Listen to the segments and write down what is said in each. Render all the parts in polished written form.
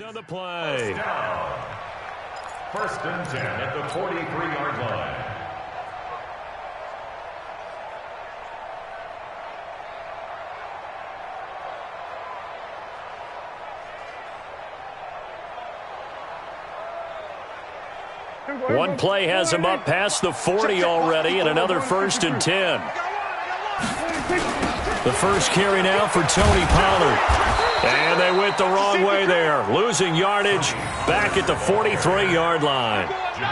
On the play. First and 10 at the 43-yard line. One play has him up past the 40 already, and another first and 10. The first carry now for Tony Pollard. And they went the wrong way there, losing yardage back at the 43-yard line.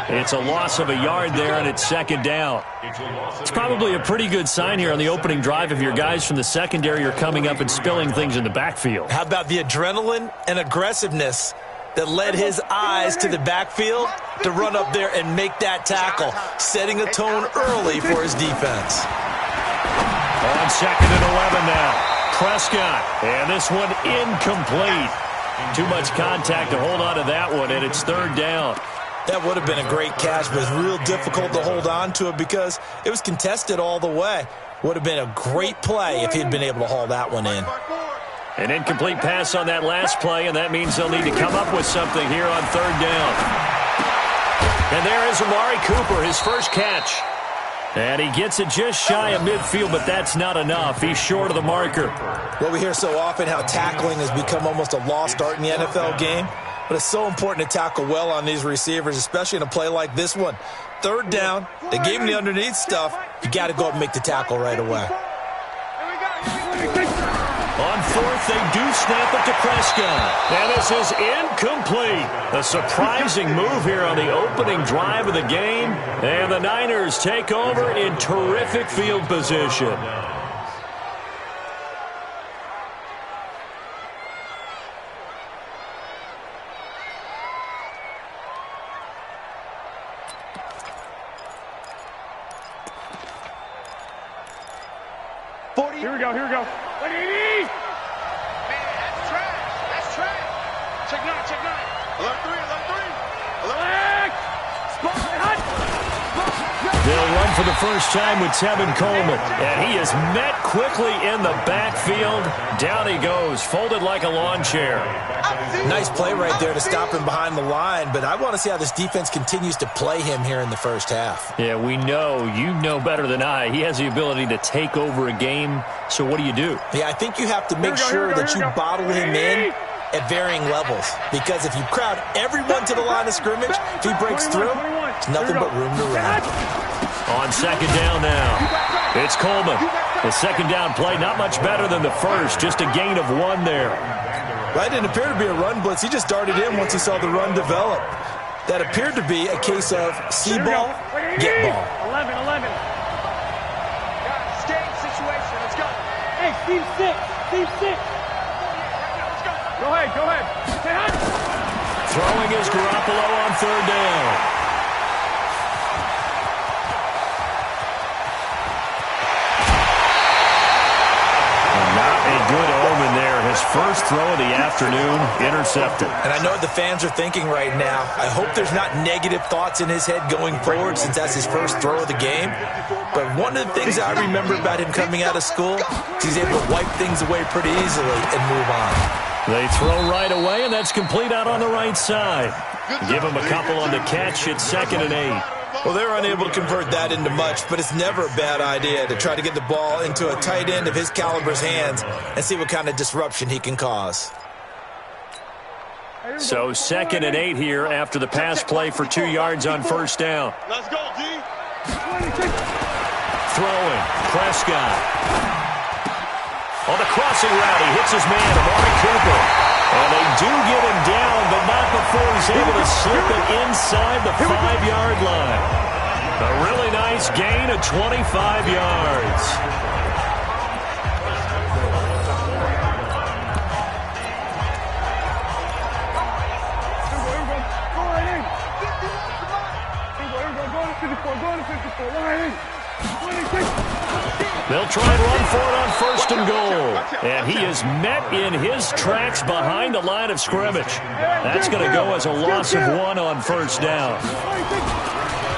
It's a loss of a yard there, and it's second down. It's probably a pretty good sign here on the opening drive if your guys from the secondary are coming up and spilling things in the backfield. How about the adrenaline and aggressiveness that led his eyes to the backfield to run up there and make that tackle, setting a tone early for his defense. On second and 11 now. Prescott, and this one incomplete. Too much contact to hold on to that one, and it's third down. That would have been a great catch, but it's real difficult to hold on to it because it was contested all the way. Would have been a great play if he'd been able to haul that one in. An incomplete pass on that last play, and that means they'll need to come up with something here on third down. And there is Amari Cooper, his first catch. And he gets it just shy of midfield, but that's not enough. He's short of the marker. Well, we hear so often how tackling has become almost a lost art in the NFL game. But it's so important to tackle well on these receivers, especially in a play like this one. Third down, they gave him the underneath stuff. You got to go up and make the tackle right away. On fourth, they do snap it to Prescott. And this is incomplete. A surprising move here on the opening drive of the game. And the Niners take over in terrific field position. Here we go. What do you need? Man, that's trash. Check nine. Alert three. Alert. They'll run for the first time with Tevin Coleman. And he is met quickly in the backfield. Down he goes, folded like a lawn chair. Nice play right there to stop him behind the line, but I want to see how this defense continues to play him here in the first half. Yeah, we know. You know better than I. He has the ability to take over a game, so what do you do? Yeah, I think you have to make sure that you bottle him in at varying levels, because if you crowd everyone to the line of scrimmage, if he breaks through, there's nothing but room to run. On second down now, it's Coleman. The second down play, not much better than the first, just a gain of one there. That didn't appear to be a run blitz. He just darted in once he saw the run develop. That appeared to be a case of see ball, get ball. 11. Skate situation. Let's go. Hey, Steve 6. Go ahead. Say hi. Throwing is Garoppolo on third down. Good omen there. His first throw of the afternoon, intercepted. And I know what the fans are thinking right now. I hope there's not negative thoughts in his head going forward since that's his first throw of the game. But one of the things I remember about him coming out of school is he's able to wipe things away pretty easily and move on. They throw right away, and that's complete out on the right side. Give him a couple on the catch. It's 2nd and 8. Well, they're unable to convert that into much, but it's never a bad idea to try to get the ball into a tight end of his caliber's hands and see what kind of disruption he can cause. So 2nd and 8 here after the pass play for 2 yards on first down. Let's go, D. Throwing, Prescott. On the crossing route, he hits his man, Amari Cooper. And they do get him down, but not before he's able to slip it inside the 5-yard line. A really nice gain of 25 yards. They'll try and run for it on 1st and goal. And he is met in his tracks behind the line of scrimmage. That's going to go as a loss of 1 on first down.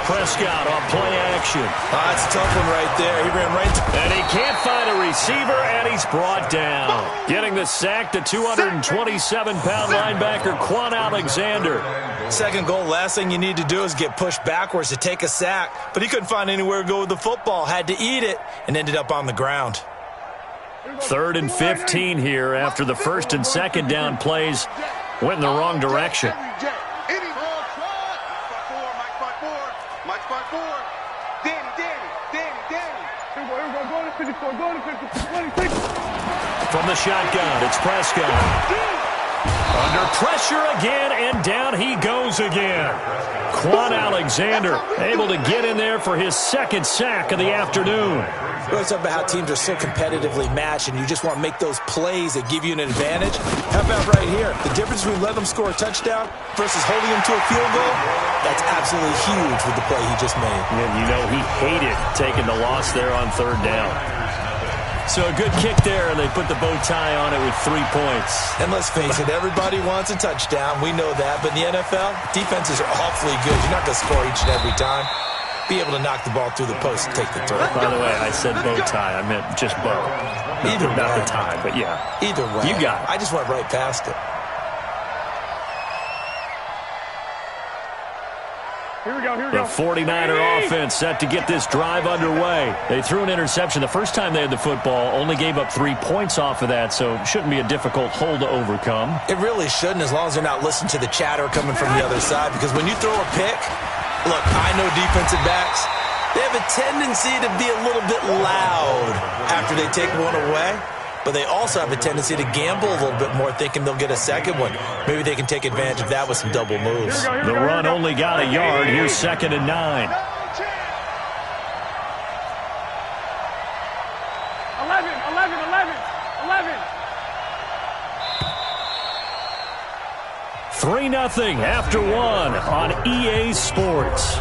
Prescott on play action. That's a tough one right there. He ran right. And he can't find a receiver, and he's brought down. Getting the sack, the 227-pound linebacker, Quan Alexander. Second goal, last thing you need to do is get pushed backwards to take a sack. But he couldn't find anywhere to go with the football. Had to eat it and ended up on the ground. 3rd and 15 here after the first and second down plays went in the wrong direction. From the shotgun, it's Prescott. Under pressure again, and down he goes again. Quan Alexander able to get in there for his second sack of the afternoon. We always talk about how teams are so competitively matched, and you just want to make those plays that give you an advantage. How about right here? The difference between letting them score a touchdown versus holding them to a field goal, that's absolutely huge with the play he just made. And you know he hated taking the loss there on 3rd down. So a good kick there, and they put the bow tie on it with 3 points. And let's face it, everybody wants a touchdown. We know that. But in the NFL, defenses are awfully good. You're not going to score each and every time. Be able to knock the ball through the post and take the throw. By the way, I said bow tie. I meant just bow. Either way. Not the tie, but yeah. Either way. You got it. I just went right past it. The 49er offense set to get this drive underway. They threw an interception the first time they had the football, only gave up 3 points off of that, so it shouldn't be a difficult hole to overcome. It really shouldn't, as long as they're not listening to the chatter coming from the other side, because when you throw a pick, look, I know defensive backs, they have a tendency to be a little bit loud after they take one away. But they also have a tendency to gamble a little bit more, thinking they'll get a second one. Maybe they can take advantage of that with some double moves. The run only got a yard. Here's 2nd and 9. 3-0 after 1 on EA Sports.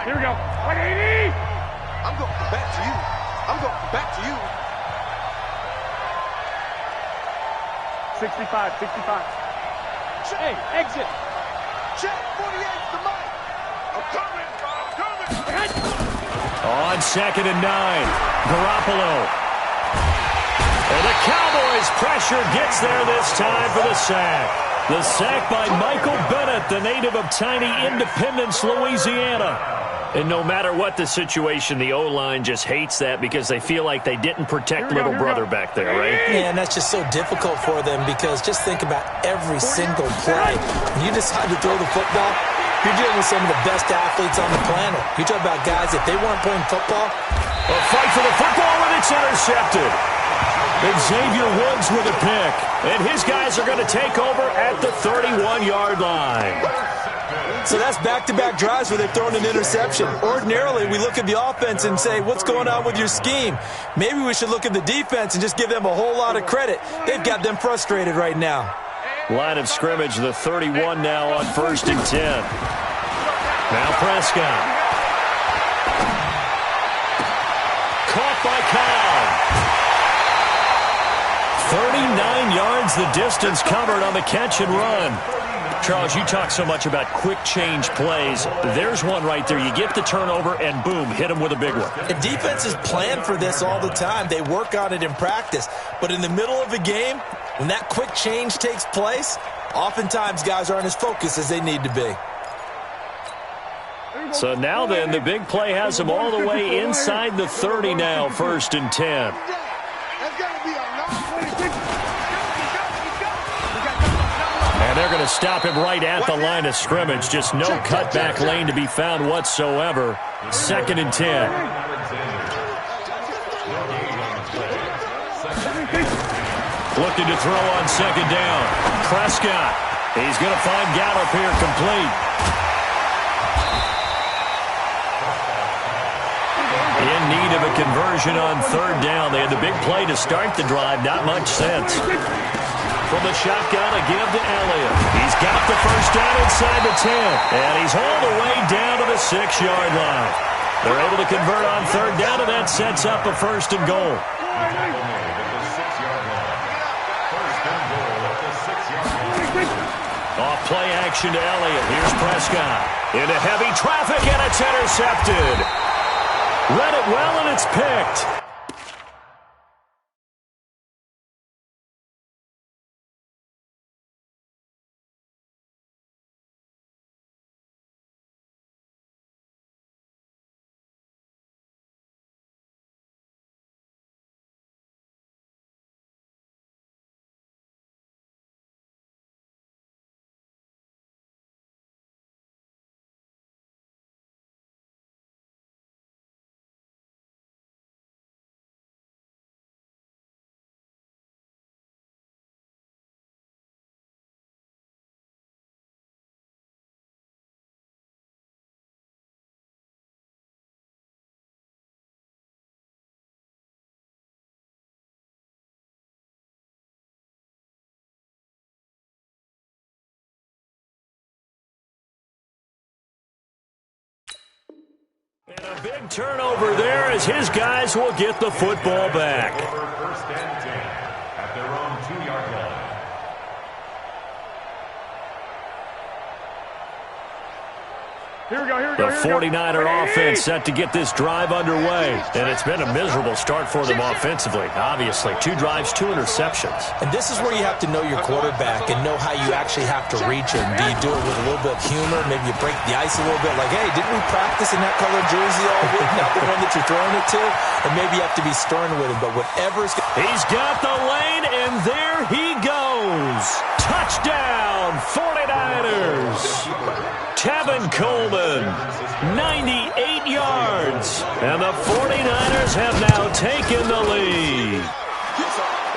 Here we go. 180. I'm going back to you. I'm going back to you. 65. Hey, exit. Check 48's the mic. I'm coming. On 2nd and 9, Garoppolo. And the Cowboys' pressure gets there this time for the sack. The sack by Michael Bennett, the native of tiny Independence, Louisiana. And no matter what the situation, the O-line just hates that because they feel like they didn't protect little brother back there, right? Yeah, and that's just so difficult for them because just think about every single play. When you decide to throw the football, you're dealing with some of the best athletes on the planet. You talk about guys, if they weren't playing football. A fight for the football, and it's intercepted. Xavier Woods with a pick. And his guys are going to take over at the 31-yard line. So that's back-to-back drives where they've thrown an interception. Ordinarily, we look at the offense and say, what's going on with your scheme? Maybe we should look at the defense and just give them a whole lot of credit. They've got them frustrated right now. Line of scrimmage, the 31 now on 1st and 10. Now Prescott. Caught by Cobb. 39 yards the distance covered on the catch and run. Charles, you talk so much about quick change plays. There's one right there. You get the turnover, and boom, hit them with a big one. And defenses plan for this all the time. They work on it in practice. But in the middle of a game, when that quick change takes place, oftentimes guys aren't as focused as they need to be. So now then, the big play has them all the way inside the 30 now, 1st and 10. And they're going to stop him right at the line of scrimmage. Just no cutback lane to be found whatsoever. 2nd and 10. Looking to throw on 2nd down. Prescott. He's going to find Gallup here complete. In need of a conversion on 3rd down. They had the big play to start the drive. Not much sense. From the shotgun, a give to Elliott. He's got the first down inside the 10. And he's hauled away down to the 6-yard line. They're able to convert on third down, and that sets up a 1st and goal. Off play action to Elliott. Here's Prescott. Into heavy traffic, and it's intercepted. Read it well, and it's picked. And a big turnover there as his guys will get the football back. First and 10 at their own 2-yard line. Here we go, here we The go, here we go. 49er offense set to get this drive underway. And it's been a miserable start for them offensively. Obviously, 2 drives, 2 interceptions. And this is where you have to know your quarterback and know how you actually have to reach him. Do you do it with a little bit of humor? Maybe you break the ice a little bit. Like, hey, didn't we practice in that colored jersey all week? Not the one that you're throwing it to. And maybe you have to be stern with him. But whatever's... He's got the lane, and there he goes. Touchdown, 49ers. Tevin Coleman, 98 yards. And the 49ers have now taken the lead.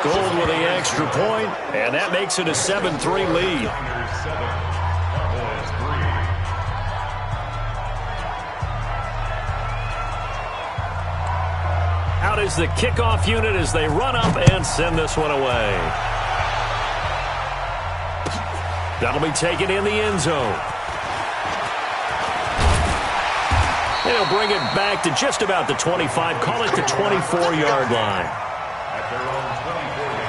Gold with the extra point, and that makes it a 7-3 lead. Out is the kickoff unit as they run up and send this one away. That'll be taken in the end zone. They'll bring it back to just about the 25, call it the 24-yard line. At their own 24-yard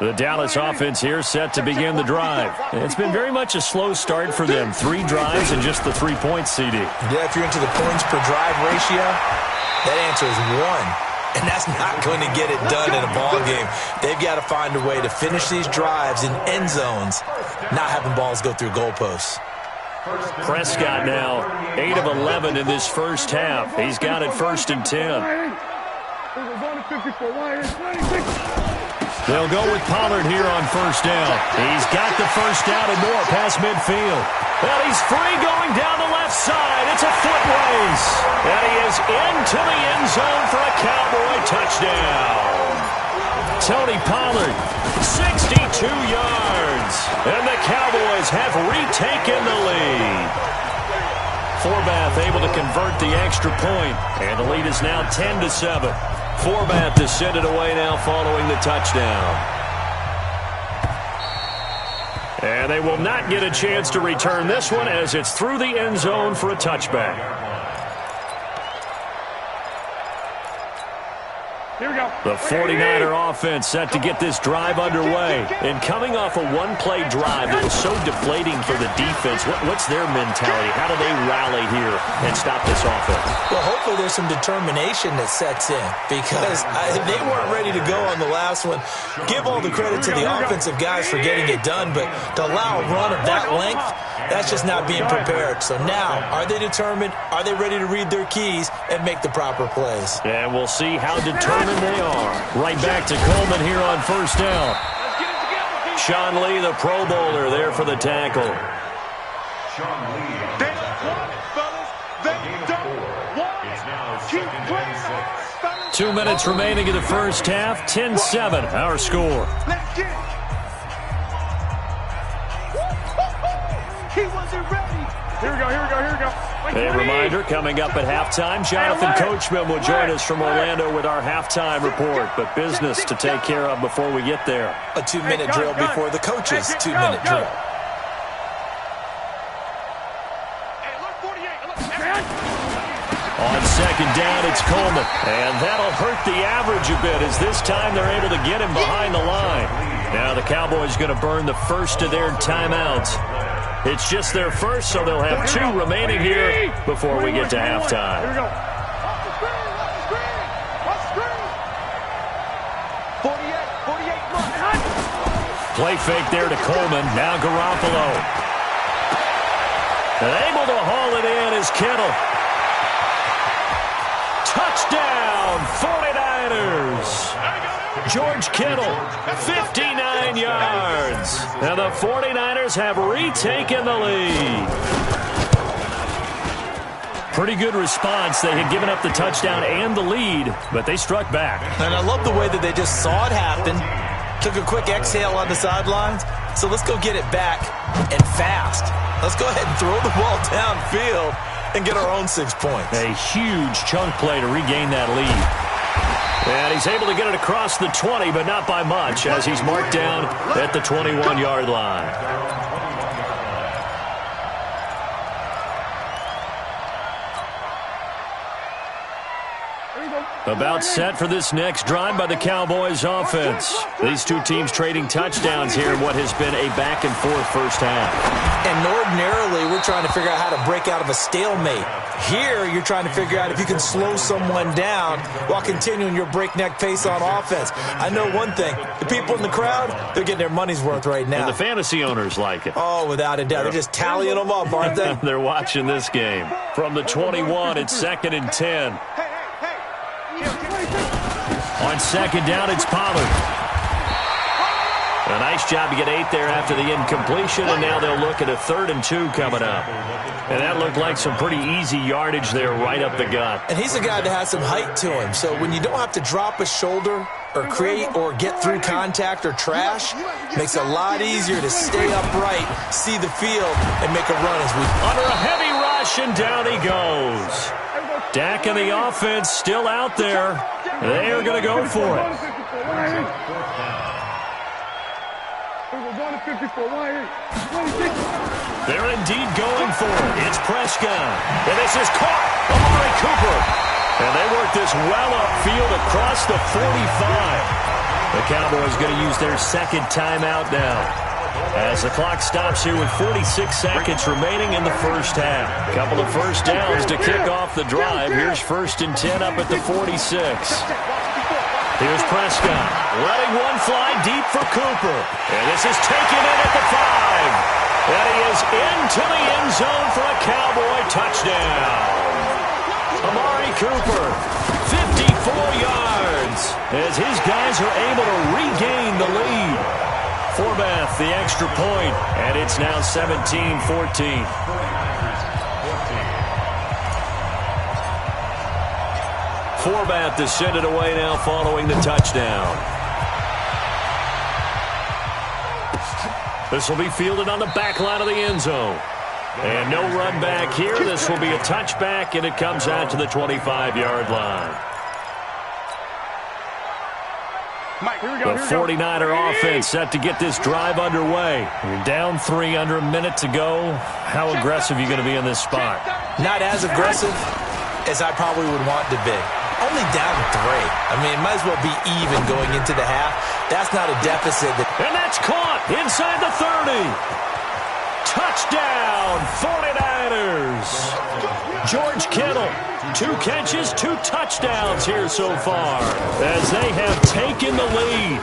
line. The Dallas offense here set to begin the drive. It's been very much a slow start for them. 3 drives and just the 3 points, CD. Yeah, if you're into the points per drive ratio, that answer is 1. And that's not going to get it done in a ball game. They've got to find a way to finish these drives in end zones, not having balls go through goalposts. Prescott now, 8 of 11 in this first half. He's got it 1st and 10. They'll go with Pollard here on 1st down. He's got the 1st down and more past midfield. And he's free going down the left side. It's a foot race. And he is into the end zone for a Cowboy touchdown. Tony Pollard, 62 yards. And the Cowboys have retaken the lead. Forbath able to convert the extra point. And the lead is now 10-7. Forbath to send it away now following the touchdown. And they will not get a chance to return this one as it's through the end zone for a touchback. Here we go. The 49er offense set to get this drive underway. And coming off a one-play drive that was so deflating for the defense, what's their mentality? How do they rally here and stop this offense? Well, hopefully there's some determination that sets in because they weren't ready to go on the last one. Give all the credit to the offensive guys for getting it done, but to allow a run of that length, that's just not being prepared. So now, are they determined? Are they ready to read their keys and make the proper plays? And we'll see how determined they are. Right back to Coleman here on 1st down. Sean Lee, the Pro Bowler, there for the tackle. Sean Lee. They don't want it, fellas. They don't want it. It's now Keep 2nd playing, and 6. fellas. 2 minutes remaining in the first half. 10-7, our score. Let's get it. He wasn't ready. Here we go, here we go, here we go. A reminder, coming up at halftime, Jonathan Coachman will join us from Orlando with our halftime report. But business to take care of before we get there. A 2-minute drill before the coach's 2-minute drill. On second down, it's Coleman. And that'll hurt the average a bit as this time they're able to get him behind the line. Now the Cowboys going to burn the first of their timeouts. It's just their first, so they'll have 2 remaining here before we get to halftime. Here we go. Play fake there to Coleman. Now Garoppolo. And able to haul it in is Kittle. Touchdown, 49ers. George Kittle, 59 yards. And the 49ers have retaken the lead. Pretty good response. They had given up the touchdown and the lead, but they struck back. And I love the way that they just saw it happen, took a quick exhale on the sidelines. So let's go get it back and fast. Let's go ahead and throw the ball downfield and get our own 6 points. A huge chunk play to regain that lead. And he's able to get it across the 20, but not by much, as he's marked down at the 21-yard line. About set for this next drive by the Cowboys offense. These 2 teams trading touchdowns here in what has been a back-and-forth first half. And ordinarily, we're trying to figure out how to break out of a stalemate. Here, you're trying to figure out if you can slow someone down while continuing your breakneck pace on offense. I know one thing. The people in the crowd, they're getting their money's worth right now. And the fantasy owners like it. Oh, without a doubt. They're just tallying them up, aren't they? They're watching this game. From the 21, it's 2nd and 10. On second down, it's Pollard. A nice job to get 8 there after the incompletion, and now they'll look at a 3rd and 2 coming up. And that looked like some pretty easy yardage there right up the gut. And he's a guy that has some height to him, so when you don't have to drop a shoulder or create or get through contact or trash, makes it a lot easier to stay upright, see the field, and make a run as we... Under a heavy rush, and down he goes. Dak and the offense still out there. They are going to go for it. They're indeed going for it. It's Prescott. And this is caught. Amari Cooper. And they work this well upfield across the 45. The Cowboys going to use their 2nd timeout now, as the clock stops here with 46 seconds remaining in the first half. A couple of first downs to kick off the drive. Here's 1st and 10 up at the 46. Here's Prescott, letting one fly deep for Cooper. And this is taken in at the 5. And he is into the end zone for a Cowboy touchdown. Amari Cooper, 54 yards, as his guys are able to regain the lead. Forbath, the extra point, and it's now 17-14. Forbath to send it away now following the touchdown. This will be fielded on the back line of the end zone. And no run back here. This will be a touchback, and it comes out to the 25-yard line. The 49er offense set to get this drive underway. You're down 3 under a minute to go. How aggressive are you going to be in this spot? Not as aggressive as I probably would want to be. Only down 3. I mean, it might as well be even going into the half. That's not a deficit. And that's caught inside the 30. Touchdown, 49ers. George Kittle, 2 catches, 2 touchdowns here so far, as they have taken the lead.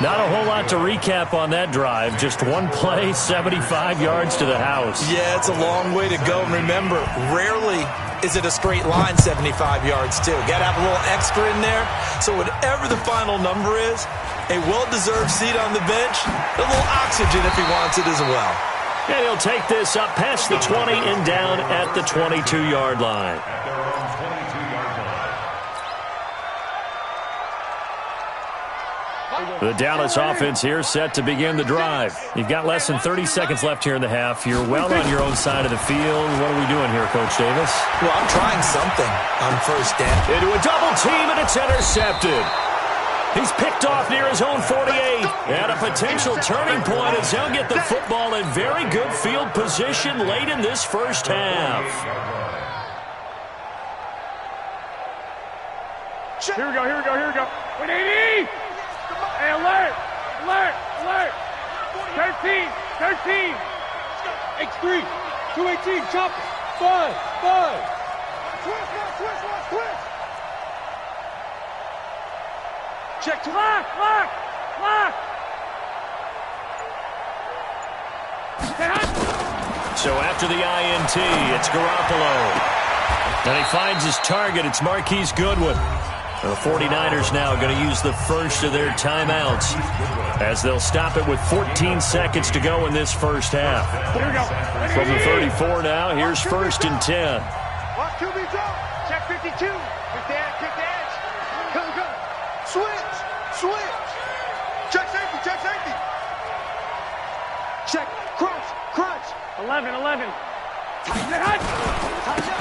Not a whole lot to recap on that drive. Just one play, 75 yards to the house. Yeah, it's a long way to go. And remember, rarely is it a straight line 75 yards, too. Got to have a little extra in there. So whatever the final number is, a well-deserved seat on the bench, a little oxygen if he wants it as well. And he'll take this up past the 20 and down at the 22-yard line. The Dallas offense here set to begin the drive. You've got less than 30 seconds left here in the half. You're well on your own side of the field. What are we doing here, Coach Davis? Well, I'm trying something on first down. Into a double team, and it's intercepted. He's picked off near his own 48. And a potential turning point as he'll get the football in very good field position late in this first half. Here we go, here we go, here we go. 180! Hey, alert! Alert! Alert! 13! 13! X3! 218! Chop! 5! 5! Switch! Check to lock! Lock! Lock! So after the INT, it's Garoppolo. And he finds his target. It's Marquise Goodwin. The 49ers now going to use the first of their timeouts as they'll stop it with 14 seconds to go in this first half. Here we go. From the 34 now, here's first and 10. Watch QB drop. Check 52. Kick the edge. Go. Switch. Check safety. Check. Crunch. 11.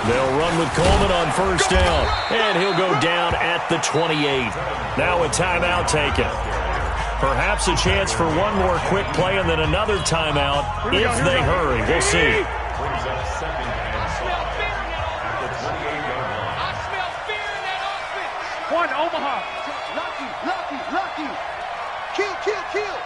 They'll run with Coleman on first down, and he'll go down at the 28. Now a timeout taken. Perhaps a chance for one more quick play and then another timeout if they hurry. We'll see. One, Omaha. Lucky. Kill.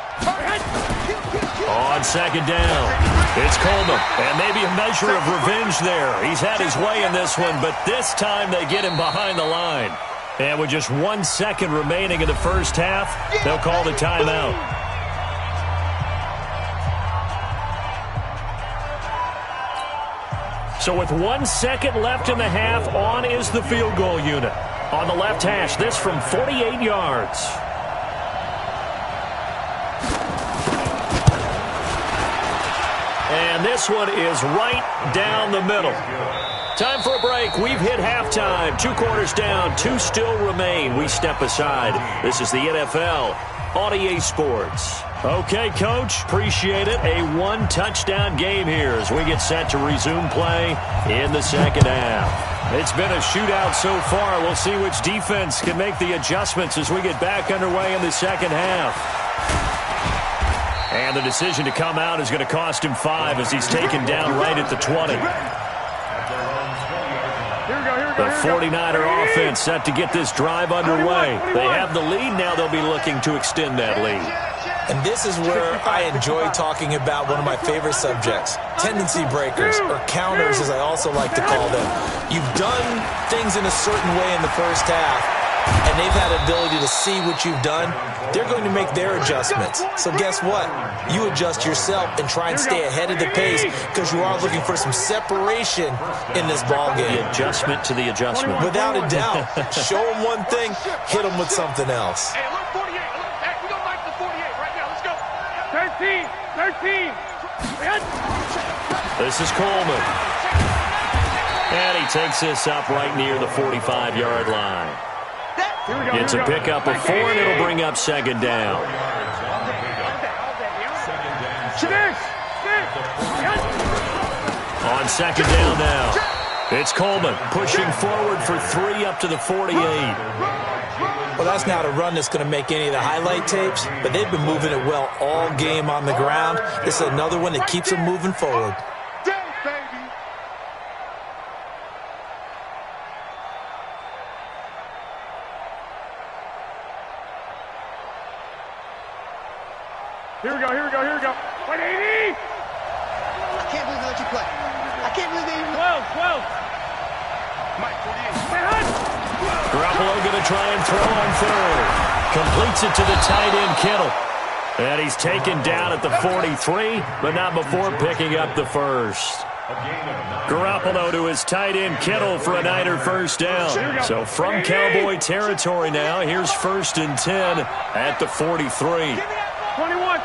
On second down, it's Coleman, and maybe a measure of revenge there. He's had his way in this one, but this time they get him behind the line. And with just 1 second remaining in the first half, they'll call the timeout. So with 1 second left in the half, on is the field goal unit. On the left hash, this from 48 yards. And this one is right down the middle. Time for a break. We've hit halftime. 2 quarters down. 2 still remain. We step aside. This is the NFL on EA Sports. Okay, Coach. Appreciate it. A 1-touchdown game here as we get set to resume play in the second half. It's been a shootout so far. We'll see which defense can make the adjustments as we get back underway in the second half. And the decision to come out is going to cost him 5 as he's taken down right at the 20. The 49er offense set to get this drive underway. They have the lead now. They'll be looking to extend that lead. And this is where I enjoy talking about one of my favorite subjects, tendency breakers, or counters as I also like to call them. You've done things in a certain way in the first half, and they've had the ability to see what you've done. They're going to make their adjustments. So guess what? You adjust yourself and try and stay ahead of the pace because you are looking for some separation in this ballgame. The adjustment to the adjustment. Without a doubt. Show them one thing, hit them with something else. Hey, look, 48. Hey, we don't like the 48 right now. Let's go. 13. This is Coleman. And he takes this up right near the 45-yard line. It's a pickup of 4, and it'll bring up second down. On second down now, it's Coleman pushing forward for 3 up to the 48. Well, that's not a run that's going to make any of the highlight tapes, but they've been moving it well all game on the ground. This is another one that keeps them moving forward. Here we go. 180! I can't believe they let you play. I can't believe they even... 12. Mike, 48. Garoppolo going to try and throw on third. Completes it to the tight end, Kittle. And he's taken down at the 43, but not before picking up the first. Garoppolo to his tight end, Kittle, for a Niner first down. So from Cowboy territory now, here's first and 10 at the 43. 21.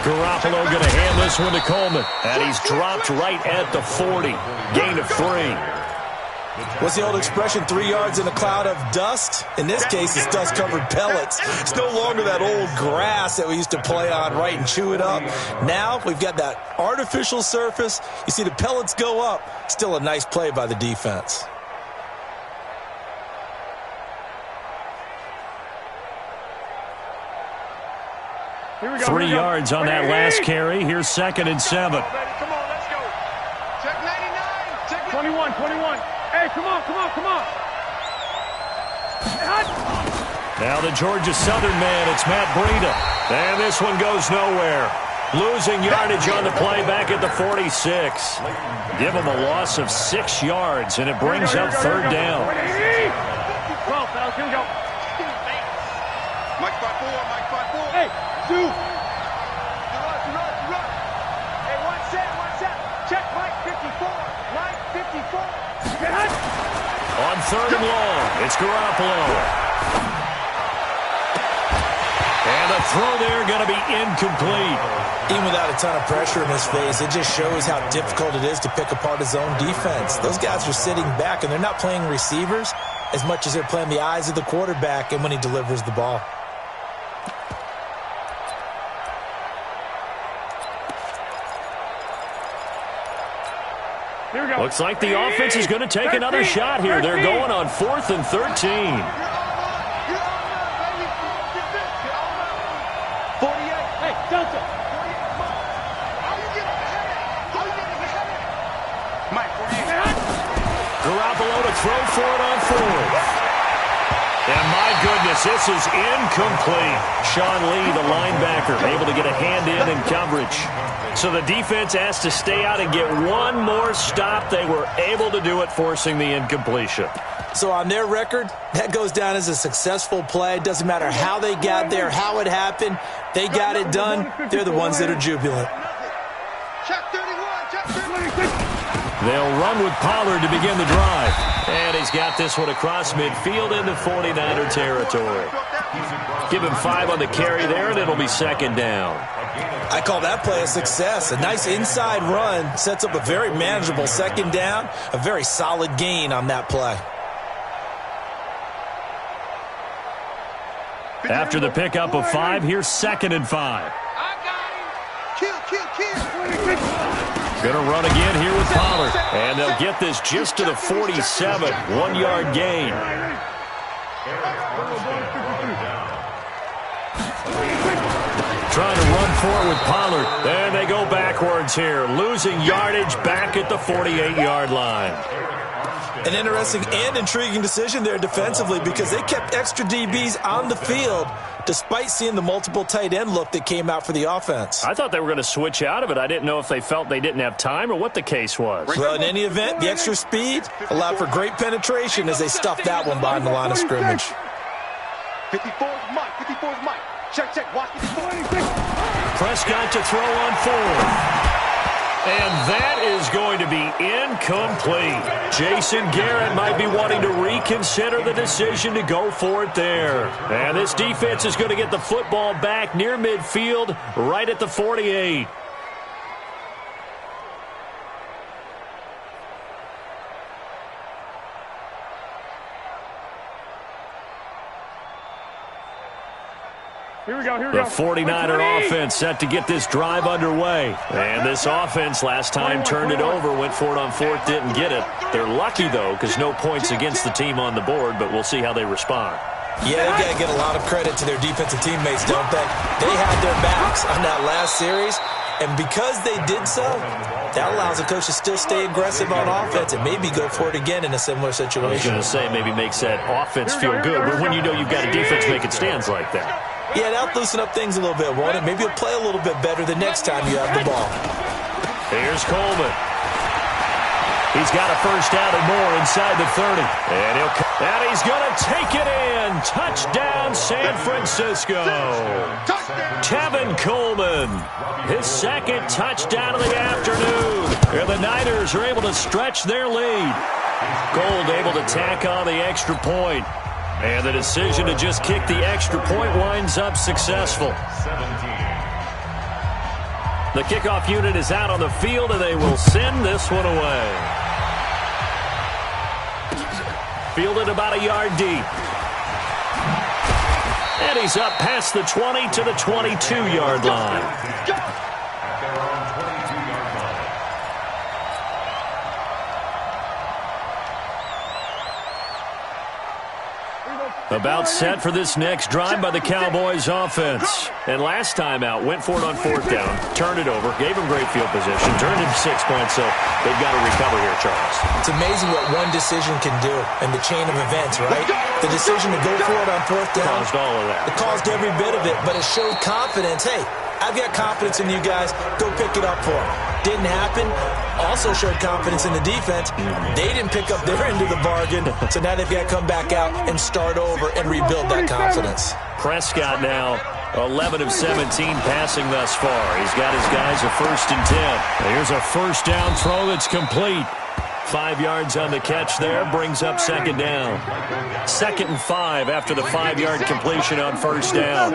Garoppolo going to hand this one to Coleman. And he's dropped right at the 40. Gain of 3. What's the old expression, 3 yards in a cloud of dust? In this case, it's dust-covered pellets. It's no longer that old grass that we used to play on, right, and chew it up. Now we've got that artificial surface. You see the pellets go up. Still a nice play by the defense. Here we go. 3 yards on that last carry. Here's 2nd and 7. Come on, let's go. Check 99. Check 21, 21. Hey, come on. Hey, hot. Now the Georgia Southern man, it's Matt Breida. And this one goes nowhere. Losing yardage on the play back at the 46. Give him a loss of 6 yards, and it brings up 3rd down. 12, fellas, here we go. Mike 5-4. Hey, 2. You run. Hey, one set. Check Mike 54. Mike 54. Get hot. On 3rd and long, it's Garoppolo. And the throw there going to be incomplete. Even without a ton of pressure in his face, it just shows how difficult it is to pick apart his own defense. Those guys are sitting back, and they're not playing receivers as much as they're playing the eyes of the quarterback and when he delivers the ball. Here we go. Looks like the offense is going to take another shot here. They're going on 4th and 13. 48. Hey, Delta. How you getting ahead? Mike, 48. Garoppolo to throw for it on 4th. And my goodness, this is incomplete. Sean Lee, the linebacker, able to get a hand in coverage. So the defense has to stay out and get one more stop. They were able to do it, forcing the incompletion. So on their record, that goes down as a successful play. It doesn't matter how they got there, how it happened. They got it done. They're the ones that are jubilant. Check 31. Check 36. They'll run with Pollard to begin the drive. And he's got this one across midfield into 49er territory. Give him 5 on the carry there, and it'll be 2nd down. I call that play a success. A nice inside run sets up a very manageable 2nd down. A very solid gain on that play. After the pickup of 5, here's 2nd and 5. I got him. Kill. Going to run again here with Pollard. And they'll get this just to the 47. 1-yard gain. Trying to run for it with Pollard. And they go backwards here. Losing yardage back at the 48-yard line. An interesting and intriguing decision there defensively because they kept extra DBs on the field despite seeing the multiple tight end look that came out for the offense. I thought they were going to switch out of it. I didn't know if they felt they didn't have time or what the case was. Well, in any event, the extra speed allowed for great penetration as they stuffed that one behind the line of scrimmage. 54's Mike. Check. Watch 54. Prescott to throw on 4th. And that is going to be incomplete. Jason Garrett might be wanting to reconsider the decision to go for it there. And this defense is going to get the football back near midfield, right at the 48. Here we go. The 49er offense set to get this drive underway. And this offense last time turned it over, went for it on 4th, didn't get it. They're lucky, though, because no points against the team on the board, but we'll see how they respond. Yeah, they got to get a lot of credit to their defensive teammates, don't they? They had their backs on that last series, and because they did so, that allows the coach to still stay aggressive on offense and maybe go for it again in a similar situation. I was going to say maybe makes that offense feel good, but when you know you've got a defense making stands like that. Yeah, that'll loosen up things a little bit, won't it? Maybe you'll play a little bit better the next time you have the ball. Here's Coleman. He's got a first down and more inside the 30. And he's going to take it in. Touchdown, San Francisco. Tevin Coleman, his 2nd touchdown of the afternoon. And the Niners are able to stretch their lead. Gold able to tack on the extra point. And the decision to just kick the extra point winds up successful. The kickoff unit is out on the field, and they will send this one away. Fielded about a yard deep. And he's up past the 20 to the 22-yard line. At their own 22-yard line. About set for this next drive by the Cowboys offense. And last time out, went for it on fourth down, turned it over, gave him great field position, turned it 6 points, so they've got to recover here, Charles. It's amazing what one decision can do in the chain of events, right? The decision to go for it on fourth down. Caused all of that. It caused every bit of it, but it showed confidence. Hey, I've got confidence in you guys. Go pick it up for them. Didn't happen. Also showed confidence in the defense. They didn't pick up their end of the bargain, so now they've got to come back out and start over and rebuild that confidence. Prescott now 11 of 17 passing thus far. He's got his guys a 1st and 10. Here's a first down throw that's complete. 5 yards on the catch there, brings up 2nd down. 2nd and 5 after the 5-yard completion on first down.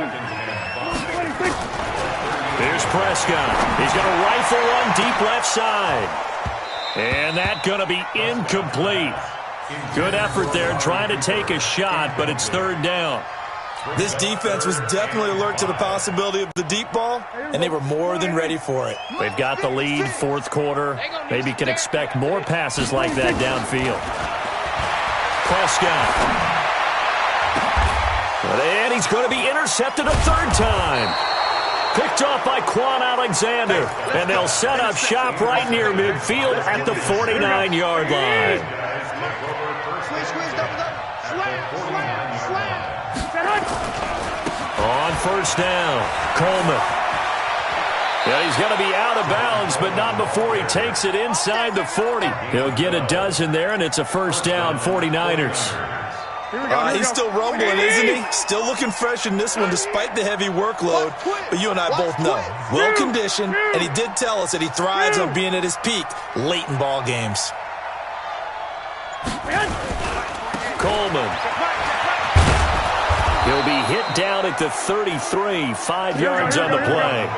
Here's Prescott. He's going to rifle one deep left side. And that's going to be incomplete. Good effort there trying to take a shot, but it's 3rd down. This defense was definitely alert to the possibility of the deep ball, and they were more than ready for it. They've got the lead, 4th quarter. Maybe can expect more passes like that downfield. Prescott. And he's going to be intercepted a 3rd time. Picked off by Quan Alexander. And they'll set up shop right near midfield at the 49-yard line. On first down, Coleman. Yeah, he's going to be out of bounds, but not before he takes it inside the 40. He'll get a dozen there, and it's a first down, 49ers. He's still rumbling, isn't he? Still looking fresh in this one despite the heavy workload. But you and I both know, well-conditioned, and he did tell us that he thrives on being at his peak late in ball games. Coleman. He'll be hit down at the 33, 5 yards on the play.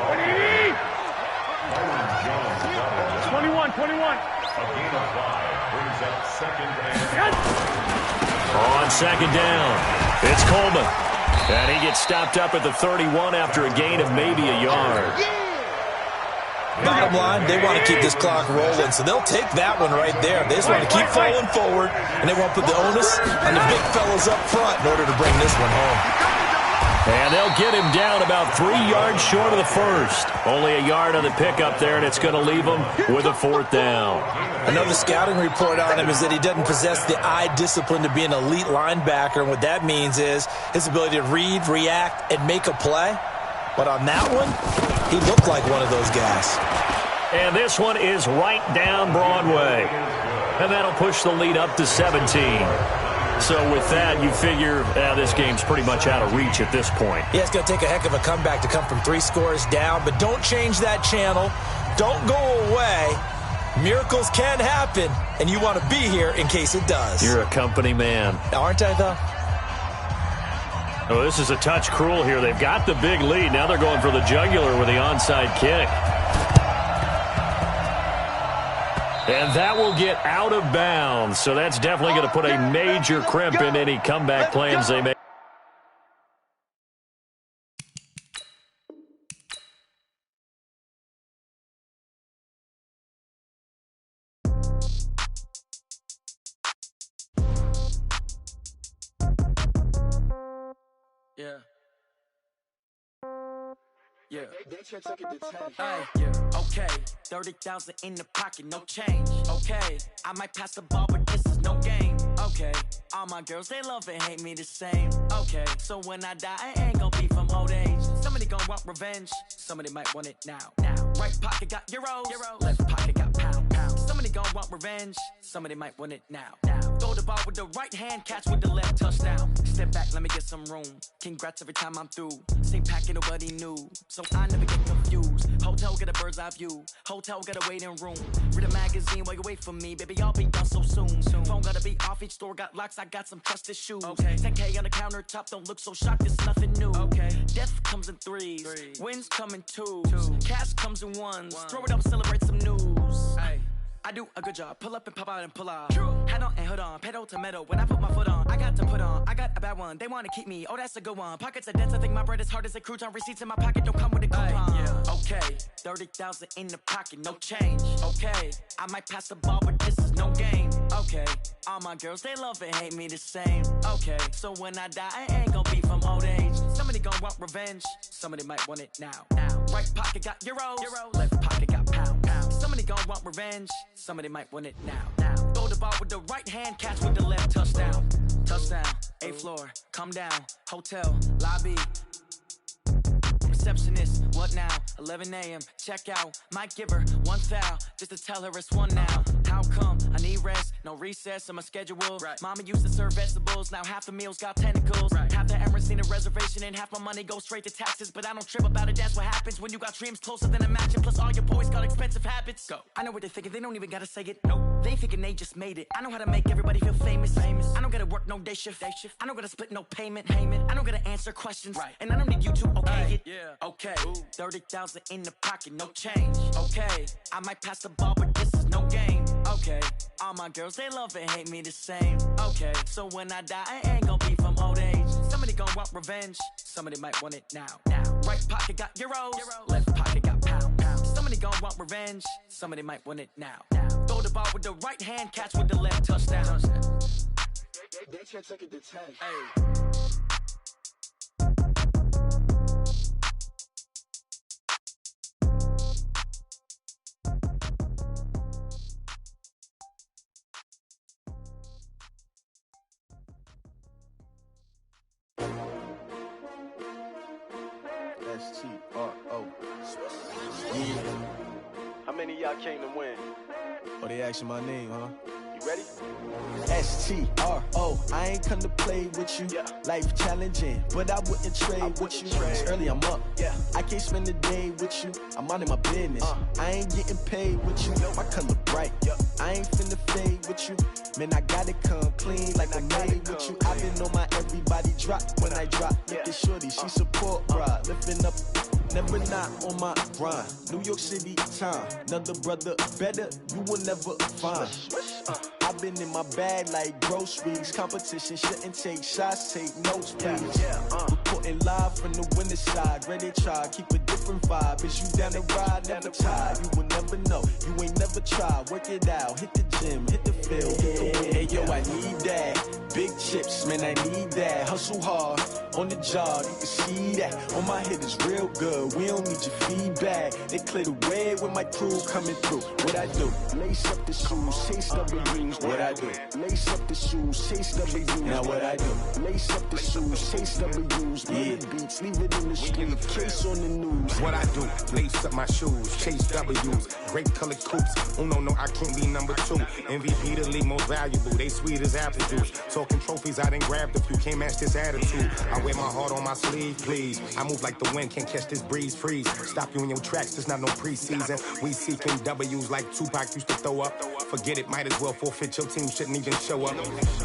21. A gain of 5 brings up 2nd and... On 2nd down, it's Coleman. And he gets stopped up at the 31 after a gain of maybe a yard. Bottom line, they want to keep this clock rolling, so they'll take that one right there. They just want to keep falling forward, and they won't put the onus on the big fellas up front in order to bring this one home. And they'll get him down about 3 yards short of the first. Only a yard on the pickup there, and it's going to leave him with a 4th down. Another scouting report on him is that he doesn't possess the eye discipline to be an elite linebacker, and what that means is his ability to read, react, and make a play. But on that one, he looked like one of those guys. And this one is right down Broadway. And that'll push the lead up to 17. So with that, you figure this game's pretty much out of reach at this point. Yeah, it's going to take a heck of a comeback to come from 3 scores down, but don't change that channel. Don't go away. Miracles can happen, and you want to be here in case it does. You're a company man. Aren't I, though? Oh, this is a touch cruel here. They've got the big lead. Now they're going for the jugular with the onside kick. And that will get out of bounds. So that's definitely going to put a major crimp in any comeback plans they make. Yeah. Hey, yeah. Okay. 30,000 in the pocket, no change. Okay. I might pass the ball, but this is no game. Okay. All my girls, they love and hate me the same. Okay. So when I die, I ain't gonna be from old age. Somebody gonna want revenge. Somebody might want it now. Right pocket got euros. Left pocket got pound. Somebody gonna want revenge. Somebody might want it now. Throw the ball with the right hand, catch with the left, touchdown. Step back, let me get some room. Congrats every time I'm through. Same packet, nobody knew. So I never get confused. Hotel get a bird's eye view. Hotel get a waiting room. Read a magazine while you wait for me. Baby, I'll be done so soon. Phone gotta be off, each store got locks. I got some trusted shoes. 10K on the countertop, don't look so shocked, it's nothing new. Death comes in threes. Wins come in twos. Cash comes in ones. Throw it up, celebrate some news. I do do a good job. Pull up and pop out and pull out. Head on and hood on, pedal to metal. When I put my foot on, I got to put on. I got a bad one, they want to keep me. Oh, that's a good one. Pockets are dense, I think my bread is hard as a crouton. Receipts in my pocket don't come with a coupon. Yeah. Okay, 30,000 in the pocket, no change. Okay, I might pass the ball, but this is no game. Okay, all my girls, they love and hate me the same. Okay, so when I die, I ain't gonna be from old age. Somebody gon' want revenge, somebody might want it now. Right pocket got euros, left pocket got pound. Somebody gon' want revenge, somebody might want it now. Throw the ball with the right hand, catch with the left, touchdown. Touchdown, 8th floor, come down, hotel, lobby. Receptionist, what now? 11 a.m. check out. Might give her one foul just to tell her it's one now. How come? I need rest, no recess in my schedule. Right. Mama used to serve vegetables, now half the meals got tentacles. Right. Half the Emirates need a reservation and half my money goes straight to taxes. But I don't trip about it, that's what happens when you got dreams closer than a matching. Plus all your boys got expensive habits. Go. I know what they're thinking, they don't even gotta say it. Nope. They thinking they just made it. I know how to make everybody feel famous. I don't gotta work no day shift. I don't gotta split no payment. I don't gotta answer questions. Right. And I don't need you to okay it. Yeah. Okay, 30,000 in the pocket, no change. Okay, I might pass the ball, but this is no game. Okay, all my girls, they love and hate me the same. Okay, so when I die, I ain't gonna be from old age. Somebody gon' want revenge, somebody might want it now. Right pocket got euros, left pocket got pound. Somebody gon' want revenge, somebody might want it now. Throw the ball with the right hand, catch with the left, touchdown. They can't take it to 10. Hey. S-T-R-O. Yeah. How many of y'all came to win? Oh, they asking my name, huh? You ready? S-T-R-O. I ain't come to play with you. Yeah. Life challenging, but I wouldn't trade with you. It's early, I'm up. Yeah. I can't spend the day with you. I'm minding my business. I ain't getting paid with you. My color bright. I ain't finna fade with you. Man, I gotta come clean like I made with you. I been on my everybody drop when I drop. Look at shorty, she support, bruh. Lifting up, never not on my grind. New York City time, another brother better, you will never find. I've been in my bag like groceries. Competition shouldn't take shots, take notes, please. Reporting live from the winter side. Ready to try, keep a different vibe. Is you down the ride, never tired. You will never know, you ain't never tried. Work it out, hit the gym, hit the field, hit the wind. Hey yo, I need that. Big chips, man, I need that. Hustle hard, on the job, you can see that. On my head is real good, we don't need your feedback. They clear the way when my crew coming through. What I do? Lace up the shoes, chase W's. What I do? Lace up the shoes, chase W's. Now what I do? Lace up the shoes, chase W's. Yeah. Beats, leave it in the street, case on the news. What I do? Lace up my shoes, chase W's. Great colored coops. Oh no, I can't be number 2. MVP the league most valuable. They sweet as apple juice. Talking trophies, I done grabbed a few. Can't match this attitude. I wear my heart on my sleeve, please. I move like the wind, can't catch this breeze. Freeze. Stop you in your tracks, there's not no preseason. We seeking W's like Tupac used to throw up. Forget it, might as well forfeit. Your team shouldn't even show up.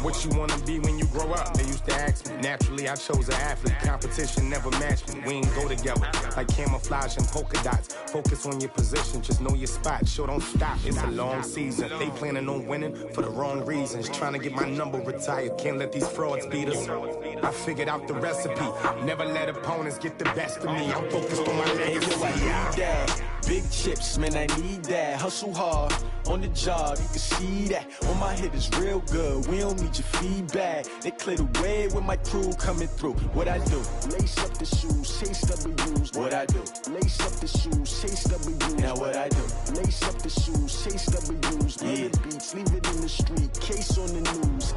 What you wanna be when you grow up? They used to ask me. Naturally, I chose an athlete. Competition never matched me. We ain't go together like camouflage and polka dots. Focus on your position, just know your spot. Sure, don't stop. It's a long season. They planning on winning for the wrong reasons. Trying to get my number retired. Can't let these frauds beat us. I figured out the recipe. Never let opponents get the best of me. I'm focused on my legacy. I need that. Big chips, man, I need that. Hustle hard, on the job, you can see that. On my head is real good, we don't need your feedback. They clear the way when my crew coming through. What I do? Lace up the shoes, chase W's. What I do? Lace up the shoes, chase W's. Now what I do? Lace up the shoes, chase W's. Yeah. Beats, leave it in the street, case on the news.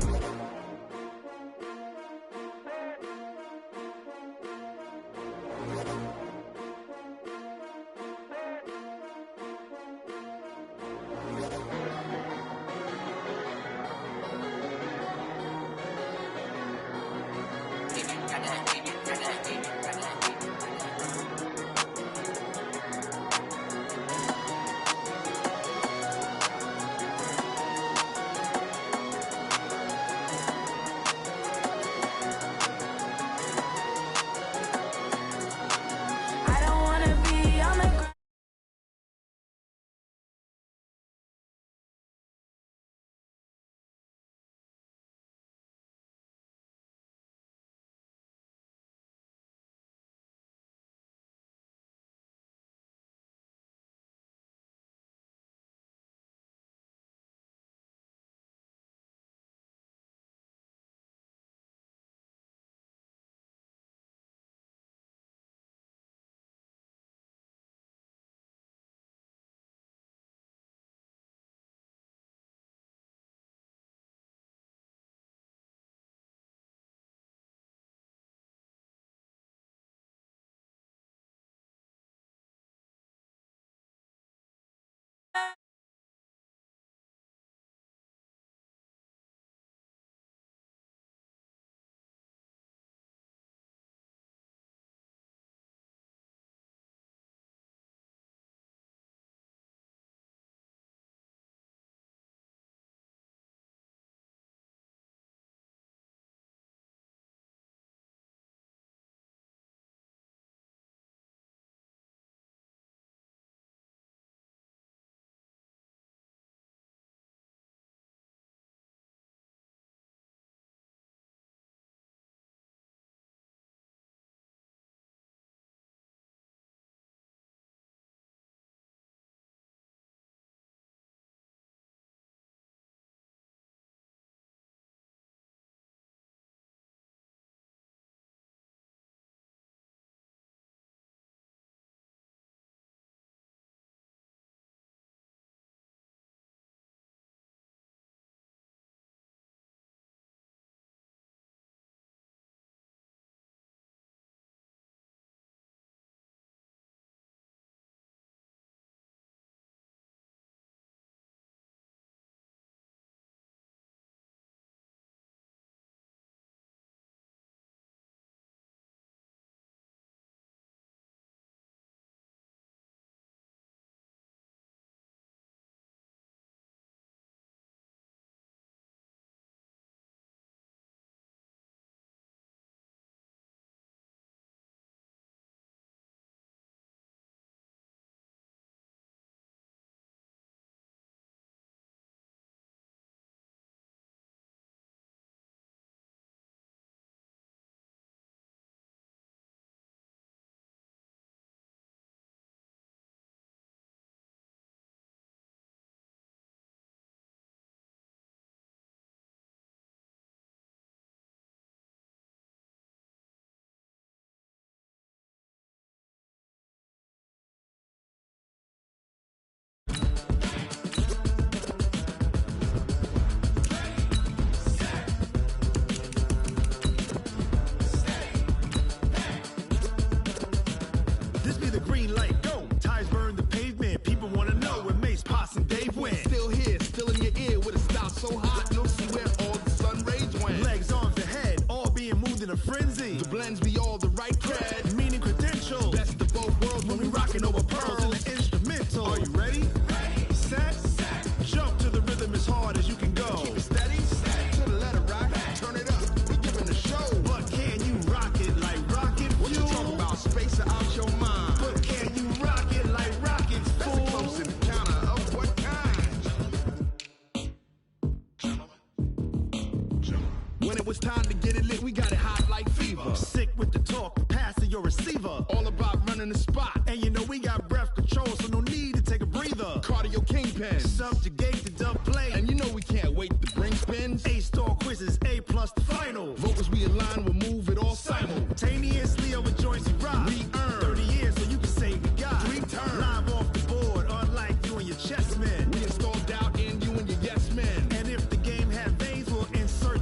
it's time to get it lit, we got it hot like fever. I'm sick with the talk, passing your receiver. All about running the spot. And you know we got breath control, so no need to take a breather. Cardio kingpin, subjugate the dub play. And you know we can't wait to bring spins. A-star quizzes, A+ the final. Vocals we align, we'll move it all simultaneously over joints and rock. We earn 30 years, so you can say we got 3 turns. Live off the board, unlike you and your chess men. We install doubt in you and your yes men. And if the game had veins, we'll insert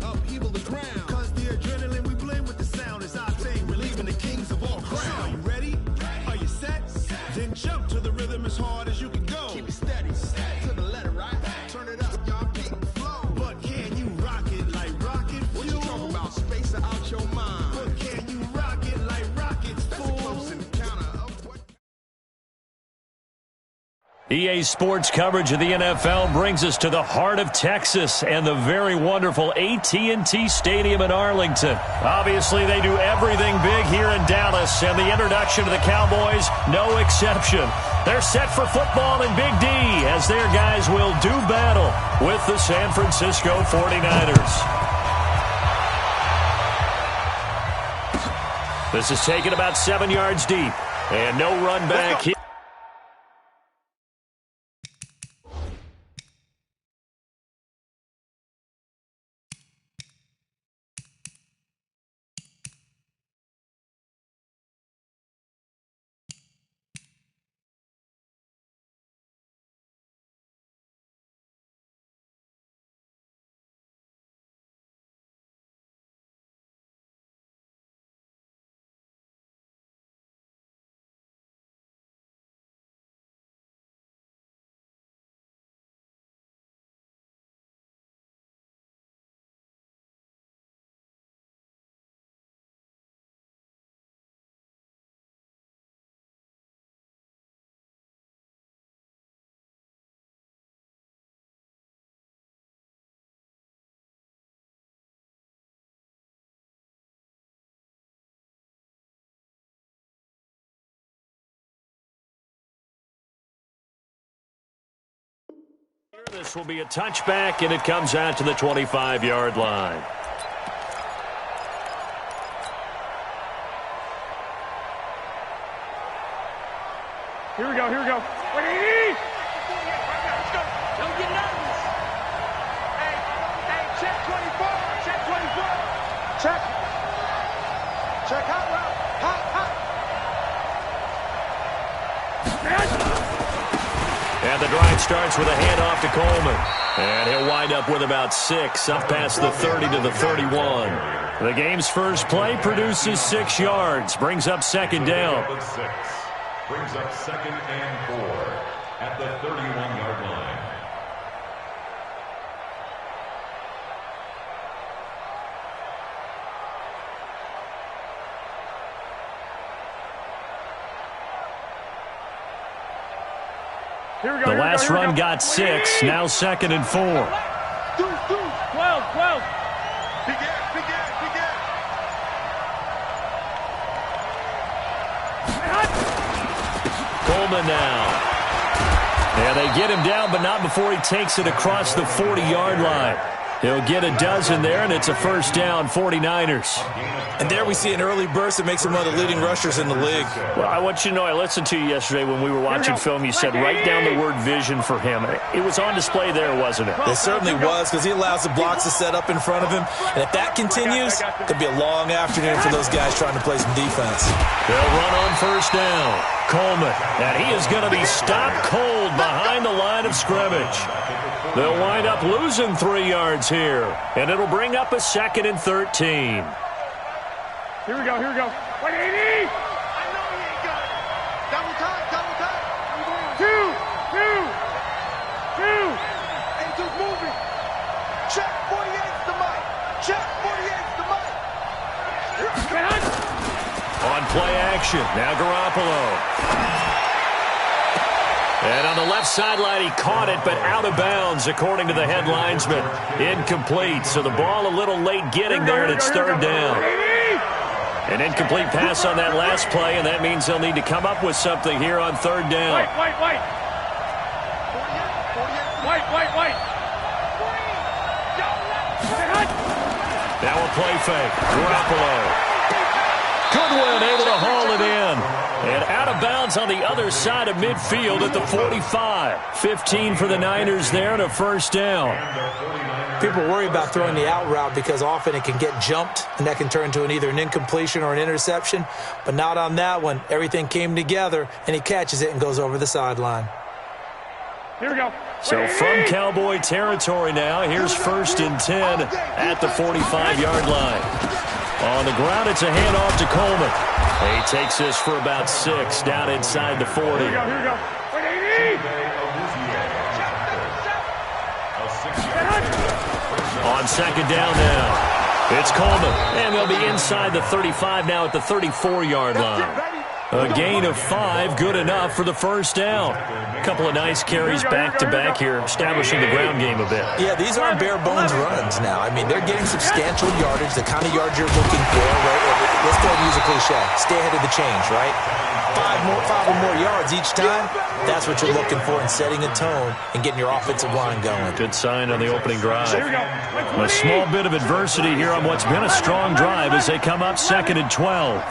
upheaval the ground. Cause the adrenaline we blend with the sound is our thing. We're leaving the kings of all crowns. Are you ready? Are you set? Then jump to the rhythm as hard as you can go. Keep it steady, to the letter, right? Turn it up, y'all, keep the flow. But can you rock it like rocket fuel? What you talking about? Space out your mind. But can you rock it like rockets, fool? Close encounter of what? EA Sports coverage of the NFL brings us to the heart of Texas and the very wonderful AT&T Stadium in Arlington. Obviously, they do everything big here in Dallas, and the introduction to the Cowboys, no exception. They're set for football in Big D as their guys will do battle with the San Francisco 49ers. This is taken about 7 yards deep, and no run back here. This will be a touchback, and it comes out to the 25-yard line. Here we go, here we go. 180! Don't get nervous. Hey, check 24, check 24. Check hot route, hot. And the drive starts with a handoff to Coleman. And he'll wind up with about 6, up past the 30 to the 31. The game's first play produces 6 yards, brings up second down. Brings up 2nd and 4 at the 31-yard line. The last run got 6, now 2nd and 4. 12. Begin. Coleman now. And they get him down, but not before he takes it across the 40-yard line. He'll get a dozen there, and it's a first down, 49ers. And there we see an early burst that makes him one of the leading rushers in the league. Well, I want you to know, I listened to you yesterday when we were watching film. You said write down the word vision for him. It was on display there, wasn't it? It certainly was, because he allows the blocks to set up in front of him. And if that continues, it could be a long afternoon for those guys trying to play some defense. They'll run on first down. Coleman, and he is going to be stopped cold behind the line of scrimmage. They'll wind up losing 3 yards here, and it'll bring up a 2nd and 13. Here we go. 180! I know he ain't got it. Double time. 2. And just moving. Check 48's the mic. On play action, now Garoppolo. And on the left sideline, he caught it, but out of bounds, according to the head linesman. Incomplete, so the ball a little late getting there, and it's third down. An incomplete pass on that last play, and that means they'll need to come up with something here on third down. White. Now a play fake. Garoppolo. Goodwin able to haul it in. And out of bounds on the other side of midfield at the 45. 15 for the Niners there and a first down. People worry about throwing the out route because often it can get jumped, and that can turn into either an incompletion or an interception. But not on that one. Everything came together, and he catches it and goes over the sideline. Here we go. So from Cowboy territory now, here's 1st and 10 at the 45-yard line. On the ground, it's a handoff to Coleman. He takes this for about 6 down inside the 40. Here we go. On second down now, it's Coleman. And they'll be inside the 35 now at the 34-yard line. A gain of 5, good enough for the first down. A couple of nice carries back-to-back here, establishing the ground game a bit. Yeah, these aren't bare-bones runs now. I mean, they're getting substantial yardage, the kind of yards you're looking for, right? Let's go use a cliche. Stay ahead of the change, right? 5 or more yards each time, that's what you're looking for in setting a tone and getting your offensive line going. Good sign on the opening drive. A small bit of adversity here on what's been a strong drive as they come up 2nd and 12.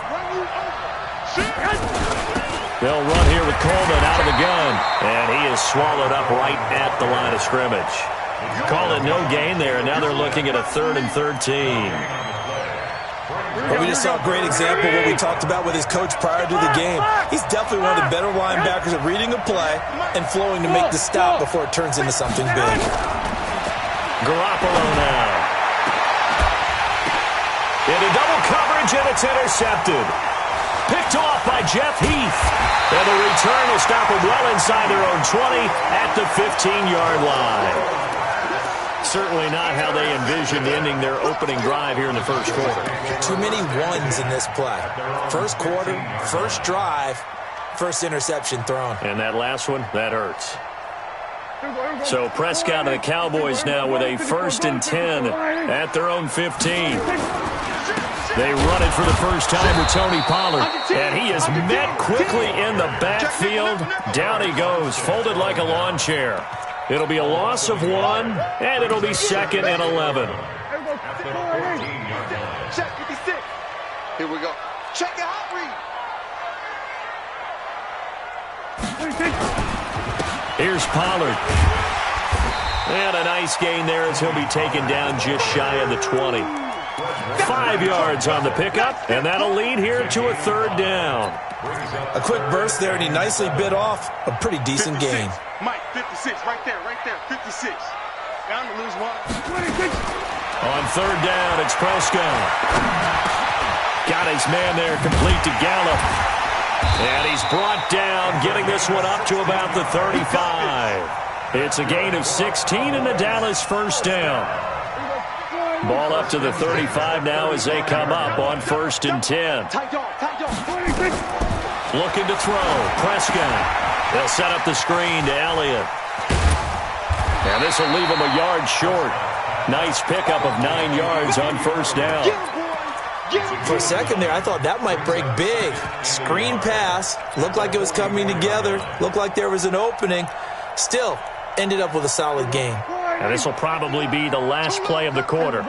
They'll run here with Coleman out of the gun, and he is swallowed up right at the line of scrimmage. Call it no gain there, and now they're looking at a 3rd and 13. Well, we just saw a great example of what we talked about with his coach prior to the game. He's definitely one of the better linebackers at reading a play and flowing to make the stop before it turns into something big. Garoppolo now. Into double coverage, and it's intercepted. Picked off by Jeff Heath. And the return will stop them well inside their own 20 at the 15-yard line. Certainly not how they envisioned ending their opening drive here in the first quarter. Too many ones in this play. First quarter, first drive, first interception thrown. And that last one, that hurts. So Prescott and the Cowboys now with a 1st and 10 at their own 15. They run it for the first time with Tony Pollard. And he is met quickly in the backfield. Down he goes, folded like a lawn chair. It'll be a loss of 1, and it'll be 2nd and 11. Check 56. Here we go. Check it out, read. Here's Pollard. And a nice gain there as he'll be taken down just shy of the 20. 5 yards on the pickup, and that'll lead here to a 3rd down. A quick burst there, and he nicely bit off a pretty decent 56. gain. Mike, 56, right there, 56. Down to lose 1. On 3rd down, it's Prescott. Got his man there complete to Gallup. And he's brought down, getting this one up to about the 35. It's a gain of 16 and a Dallas first down. Ball up to the 35 now as they come up on 1st and 10. Looking to throw. Prescott. They'll set up the screen to Elliott. And this will leave him a yard short. Nice pickup of 9 yards on 1st down. For a second there, I thought that might break big. Screen pass. Looked like it was coming together. Looked like there was an opening. Still, ended up with a solid gain. And this will probably be the last play of the quarter.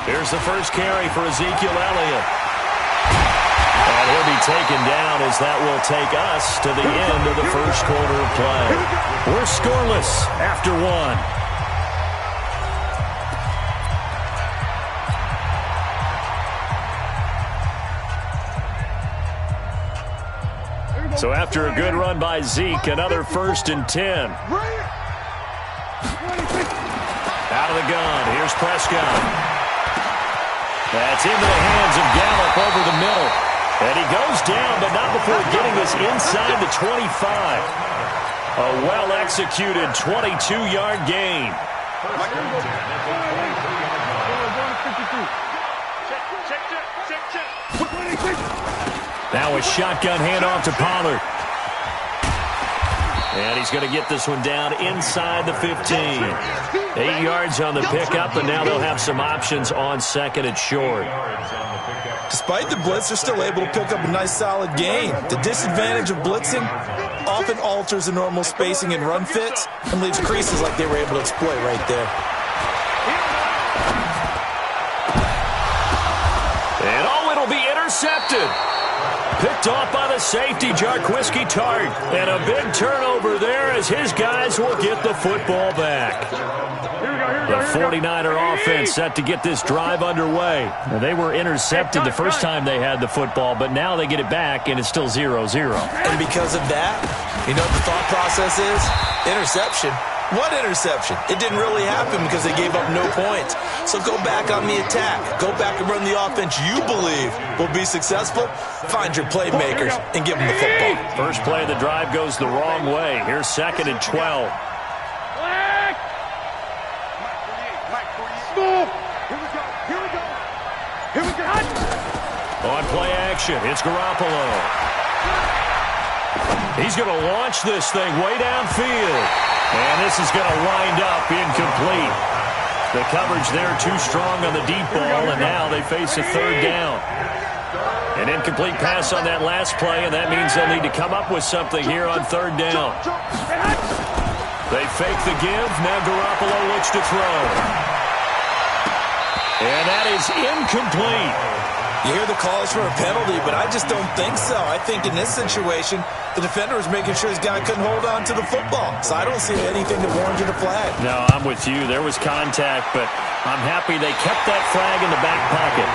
Here's the first carry for Ezekiel Elliott. And he'll be taken down as that will take us to the end of the first quarter of play. We're scoreless after 1. So after a good run by Zeke, another 1st and 10. Out of the gun, here's Prescott. That's into the hands of Gallup over the middle. And he goes down, but not before getting this inside the 25. A well-executed 22-yard gain. Now a shotgun handoff to Pollard. And he's going to get this one down inside the 15. 8 yards on the pickup, and now they'll have some options on 2nd and short. Despite the blitz, they're still able to pick up a nice solid gain. The disadvantage of blitzing often alters the normal spacing and run fits and leaves creases like they were able to exploit right there. intercepted. Picked off by the safety, Jarquiski Tart. And a big turnover there as his guys will get the football back. The 49er offense set to get this drive underway. Now, they were intercepted the first time they had the football, but now they get it back, and it's still 0-0. And because of that, you know what the thought process is? Interception. What interception? It didn't really happen because they gave up no points. So go back on the attack. Go back and run the offense you believe will be successful. Find your playmakers and give them the football. First play of the drive goes the wrong way. Here's 2nd and 12. Here we go. On play action, it's Garoppolo. He's going to launch this thing way downfield. And this is going to wind up incomplete. The coverage there too strong on the deep ball, and now they face a 3rd down. An incomplete pass on that last play, and that means they'll need to come up with something here on 3rd down. They fake the give. Now Garoppolo looks to throw. And that is incomplete. You hear the calls for a penalty, but I just don't think so. I think in this situation, the defender was making sure his guy couldn't hold on to the football. So I don't see anything that warranted a flag. No, I'm with you. There was contact, but I'm happy they kept that flag in the back pocket.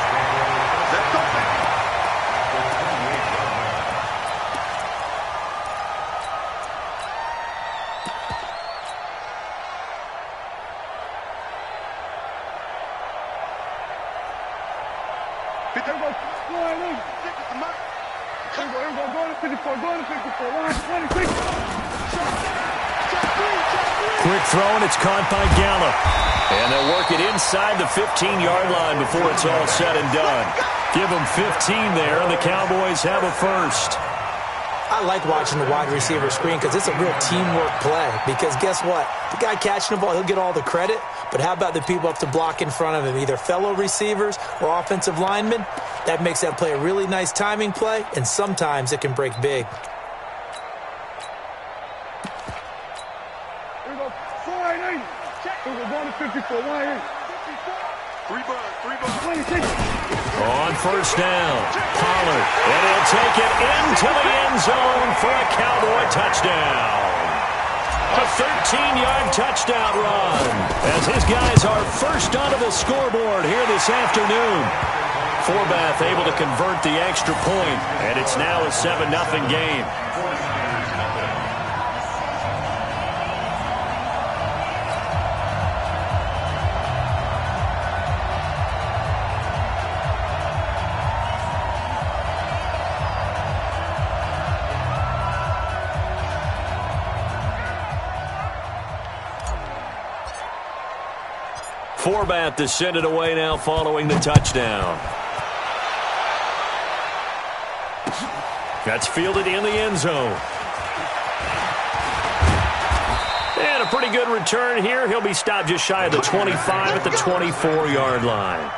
Quick throw, and it's caught by Gallup. And they'll work it inside the 15-yard line before it's all said and done. Give them 15 there, and the Cowboys have a first. I like watching the wide receiver screen because it's a real teamwork play. Because guess what? The guy catching the ball, he'll get all the credit. But how about the people up to block in front of him, either fellow receivers or offensive linemen? That makes that play a really nice timing play, and sometimes it can break big. On first down, Pollard, and he'll take it into the end zone for a Cowboy touchdown. A 13-yard touchdown run as his guys are first onto the scoreboard here this afternoon. Forbath able to convert the extra point, and it's now a 7-0 game. Forbath to send it away now following the touchdown. That's fielded in the end zone. And a pretty good return here. He'll be stopped just shy of the 25 at the 24-yard line.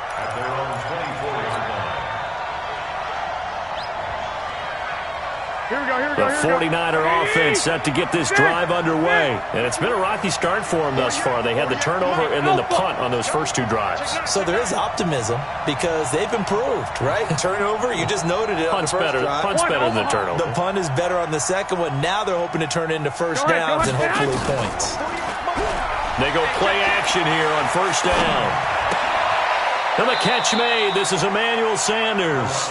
The 49er offense set to get this drive underway. And it's been a rocky start for them thus far. They had the turnover and then the punt on those first two drives. So there is optimism because they've improved, right? Turnover, you just noted it on the first drive. Punt's better than the turnover. The punt is better on the second one. Now they're hoping to turn it into first downs and hopefully points. They go play action here on first down. And the catch made. This is Emmanuel Sanders.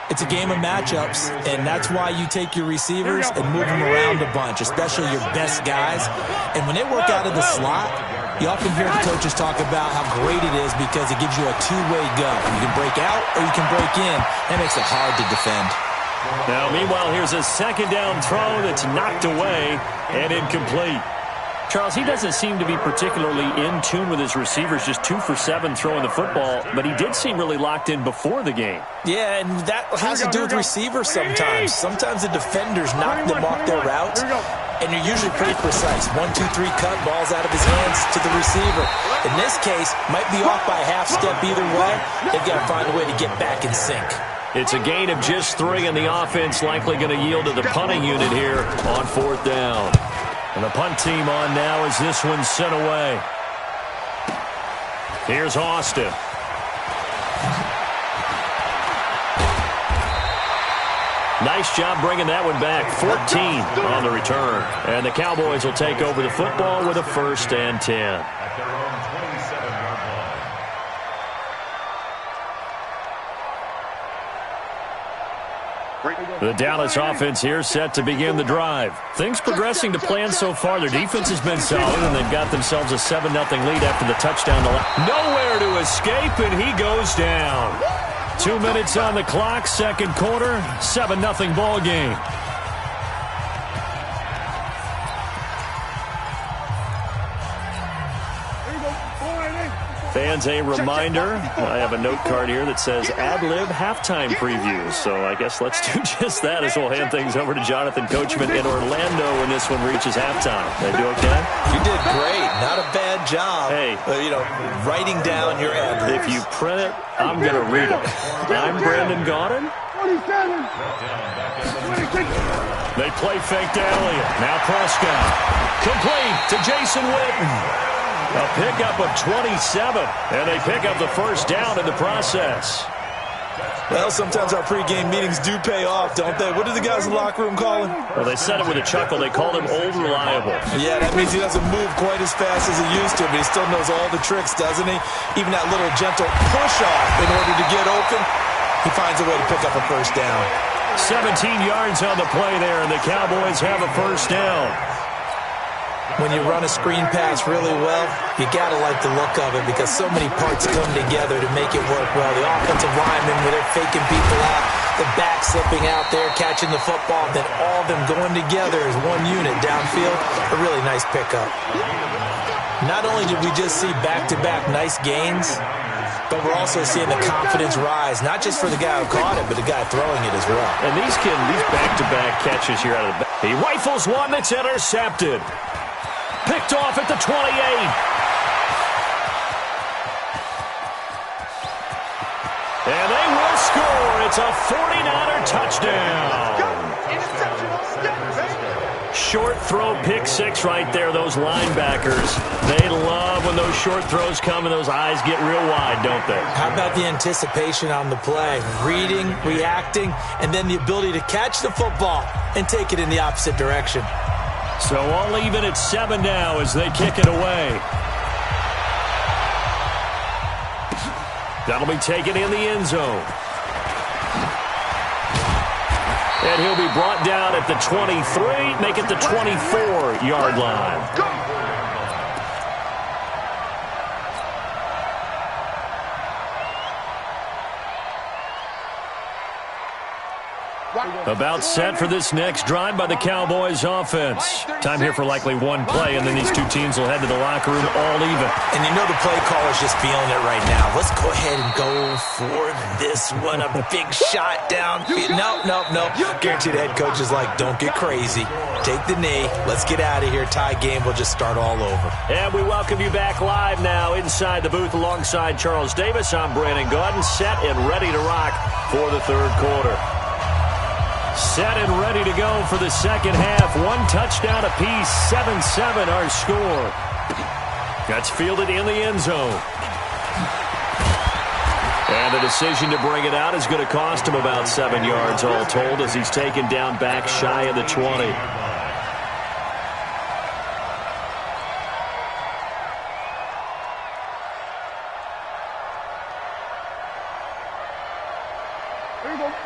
It's a game of matchups, and that's why you take your receivers and move them around a bunch, especially your best guys. And when they work out of the slot, you often hear the coaches talk about how great it is because it gives you a two-way go. You can break out or you can break in. That makes it hard to defend. Now, meanwhile, here's a second down throw that's knocked away and incomplete. Charles, he doesn't seem to be particularly in tune with his receivers, just 2 for 7 throwing the football, but he did seem really locked in before the game. Yeah, and that has to do with receivers sometimes. Sometimes the defenders knock them off their routes, and you're usually pretty precise. 1, 2, 3 cut, balls out of his hands to the receiver. In this case, might be off by a half step either way. They've got to find a way to get back in sync. It's a gain of just 3, and the offense likely going to yield to the punting unit here on 4th down. And the punt team on now as this one's sent away. Here's Austin. Nice job bringing that one back. 14 on the return. And the Cowboys will take over the football with a 1st and 10. At their own 27-yard line. The Dallas offense here set to begin the drive. Things progressing to plan so far. Their defense has been solid, and they've got themselves a 7-0 lead after the touchdown. Nowhere to escape, and he goes down. 2 minutes on the clock, second quarter, 7-0 ball game. Fans, a reminder, I have a note card here that says ad-lib halftime preview. So I guess let's do just that as we'll hand things over to Jonathan Coachman in Orlando when this one reaches halftime. They do okay? You did great. Not a bad job. Hey. Writing down your ad-libs. If you print it, I'm going to read it. I'm Brandon Gaudin. 27. 26. They play fake to Elliott. Now Prescott. Complete to Jason Witten. A pickup of 27, and they pick up the first down in the process. Well, sometimes our pregame meetings do pay off, don't they? What do the guys in the locker room call him? Well, they said it with a chuckle. They called him Old Reliable. Yeah, that means he doesn't move quite as fast as he used to, but he still knows all the tricks, doesn't he? Even that little gentle push-off in order to get open, he finds a way to pick up a first down. 17 yards on the play there, and the Cowboys have a first down. When you run a screen pass really well, you got to like the look of it because so many parts come together to make it work well. The offensive linemen, where they're faking people out, the back slipping out there, catching the football, then all of them going together as one unit downfield, a really nice pickup. Not only did we just see back-to-back nice gains, but we're also seeing the confidence rise, not just for the guy who caught it, but the guy throwing it as well. And these back-to-back catches here out of the back. He rifles one that's intercepted. Picked off at the 28. And they will score. It's a 49er touchdown. Short throw, pick six right there, those linebackers. They love when those short throws come and those eyes get real wide, don't they? How about the anticipation on the play? Reading, reacting, and then the ability to catch the football and take it in the opposite direction. So all even at 7 now as they kick it away. That'll be taken in the end zone. And he'll be brought down at the 23, make it the 24-yard line. About set for this next drive by the Cowboys offense. Time here for likely one play, and then these two teams will head to the locker room all even. And you know the play caller's just feeling it right now. Let's go ahead and go for this one. A big shot downfield. Nope. Guaranteed the head coach is like, don't get crazy. Take the knee. Let's get out of here. Tie game. We'll just start all over. And we welcome you back live now inside the booth alongside Charles Davis. I'm Brandon Gaudin, set and ready to rock for the third quarter. Set and ready to go for the second half. One touchdown apiece, 7-7 our score. That's fielded in the end zone. And the decision to bring it out is going to cost him about 7 yards all told as he's taken down back shy of the 20.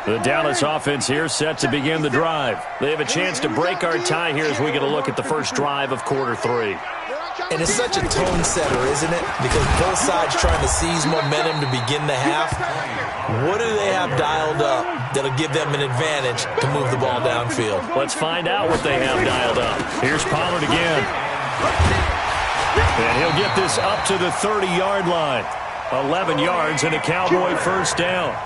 The Dallas offense here set to begin the drive. They have a chance to break our tie here as we get a look at the first drive of quarter three. And it's such a tone setter, isn't it? Because both sides trying to seize momentum to begin the half. What do they have dialed up that'll give them an advantage to move the ball downfield? Let's find out what they have dialed up. Here's Pollard again. And he'll get this up to the 30-yard line. 11 yards and a Cowboy first down.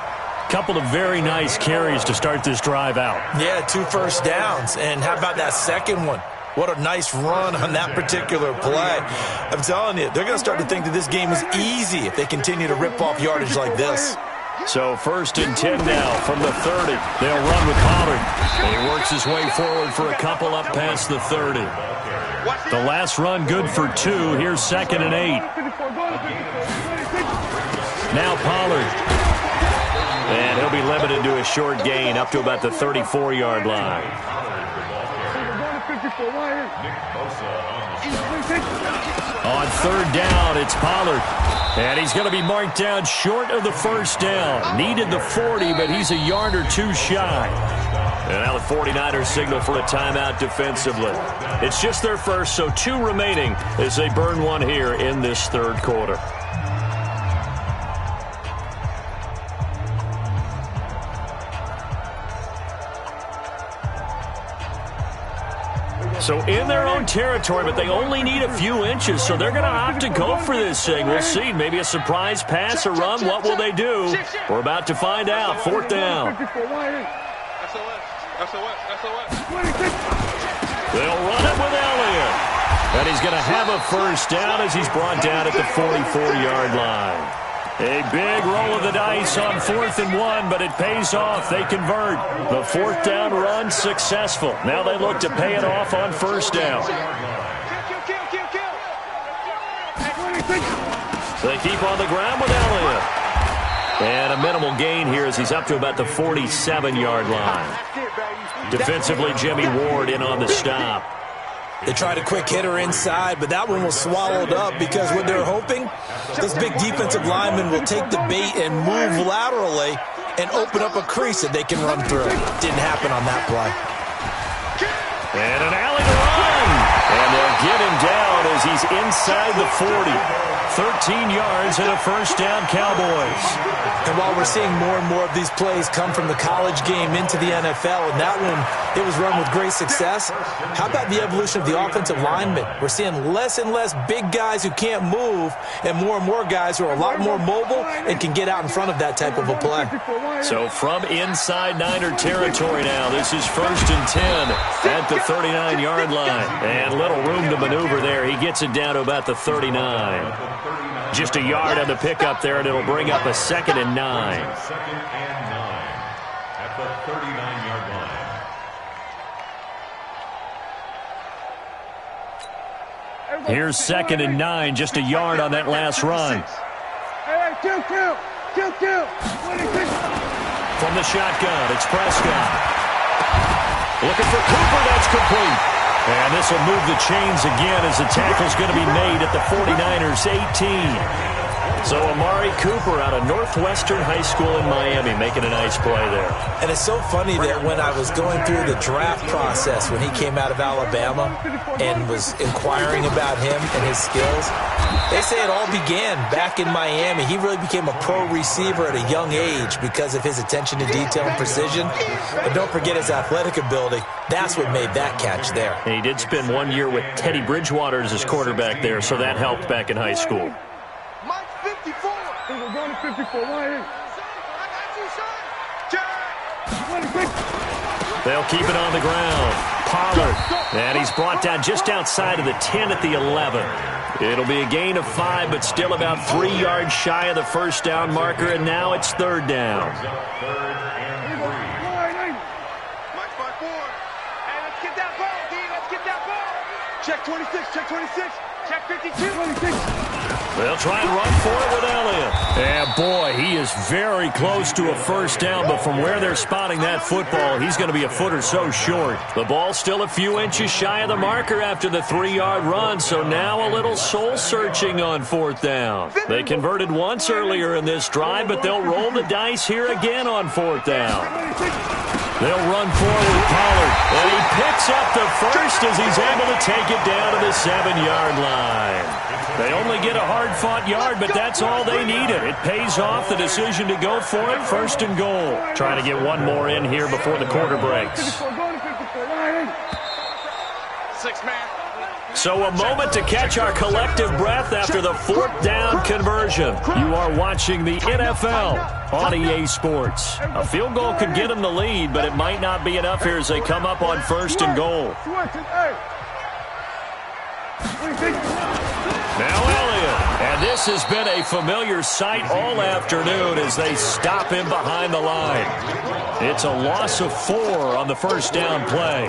Couple of very nice carries to start this drive out. Yeah, 2 first downs. And how about that second one? What a nice run on that particular play. I'm telling you, they're going to start to think that this game is easy if they continue to rip off yardage like this. So 1st and 10 now from the 30. They'll run with Pollard. And he works his way forward for a couple up past the 30. The last run good for 2. Here's 2nd and 8. Now Pollard. And he'll be limited to a short gain up to about the 34-yard line. On third down, it's Pollard. And he's going to be marked down short of the first down. Needed the 40, but he's a yard or two shy. And now the 49ers signal for a timeout defensively. It's just their first, so 2 remaining as they burn one here in this third quarter. So in their own territory, but they only need a few inches, so they're going to opt to go for this thing. We'll see. Maybe a surprise pass or run. What will they do? We're about to find out. Fourth down. They'll run it with Elliott. And he's going to have a first down as he's brought down at the 44-yard line. A big roll of the dice on 4th and 1, but it pays off. They convert. The fourth down run successful. Now they look to pay it off on first down. They keep on the ground with Elliott. And a minimal gain here as he's up to about the 47-yard line. Defensively, Jimmy Ward in on the stop. They tried a quick hitter inside, but that one was swallowed up because what they're hoping, those big defensive linemen will take the bait and move laterally and open up a crease that they can run through. Didn't happen on that play. And an alley to run. And they'll get him down as he's inside the 40. 13 yards and a first down, Cowboys. And while we're seeing more and more of these plays come from the college game into the NFL, and that one, it was run with great success, how about the evolution of the offensive linemen? We're seeing less and less big guys who can't move and more guys who are a lot more mobile and can get out in front of that type of a play. So from inside Niner territory now, this is 1st and 10 at the 39-yard line. And little room to maneuver there. He gets it down to about the 39. Just a yard on the pickup there, and it'll bring up a 2nd and 9. 2nd and 9 at the 39-yard line. Here's 2nd and 9, just a yard on that last run. Kill. From the shotgun, it's Prescott. Looking for Cooper, that's complete. And this will move the chains again as the tackle's going to be made at the 49ers 18. So Amari Cooper out of Northwestern High School in Miami making a nice play there. And it's so funny that when I was going through the draft process when he came out of Alabama and was inquiring about him and his skills, they say it all began back in Miami. He really became a pro receiver at a young age because of his attention to detail and precision. And don't forget his athletic ability. That's what made that catch there. And he did spend 1 year with Teddy Bridgewater as his quarterback there, so that helped back in high school. They'll keep it on the ground. Pollard. And he's brought down just outside of the 10 at the 11. It'll be a gain of 5, but still about 3 yards shy of the first down marker, and now it's 3rd down. Check 26, check 26, check 52. 26. They'll try and run for it with Elliott. And boy, he is very close to a first down, but from where they're spotting that football, he's going to be a foot or so short. The ball's still a few inches shy of the marker after the 3-yard run, so now a little soul-searching on 4th down. They converted once earlier in this drive, but they'll roll the dice here again on 4th down. They'll run forward, Pollard, and he picks up the first as he's able to take it down to the 7-yard line. They only get a hard-fought yard, but that's all they needed. It pays off the decision to go for it, 1st and goal. Trying to get one more in here before the quarter breaks. 6-man. So a moment to catch our collective breath after the 4th down conversion. You are watching the NFL on EA Sports. A field goal could get them the lead, but it might not be enough here as they come up on 1st and goal. Now Elliott, and this has been a familiar sight all afternoon as they stop him behind the line. It's a loss of 4 on the first down play.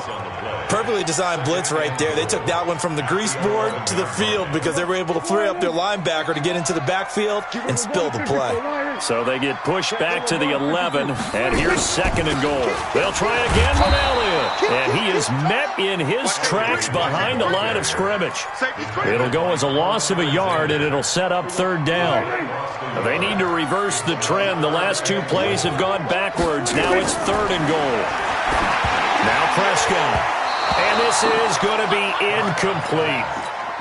Perfectly designed blitz right there. They took that one from the grease board to the field because they were able to free up their linebacker to get into the backfield and spill the play. So they get pushed back to the 11, and here's 2nd and goal. They'll try again with Elliott, and he is met in his tracks behind the line of scrimmage. It'll go as a loss of a yard, and it'll set up 3rd down. They need to reverse the trend. The last 2 plays have gone backwards. Now it's 3rd and goal. Now Prescott, and this is going to be incomplete.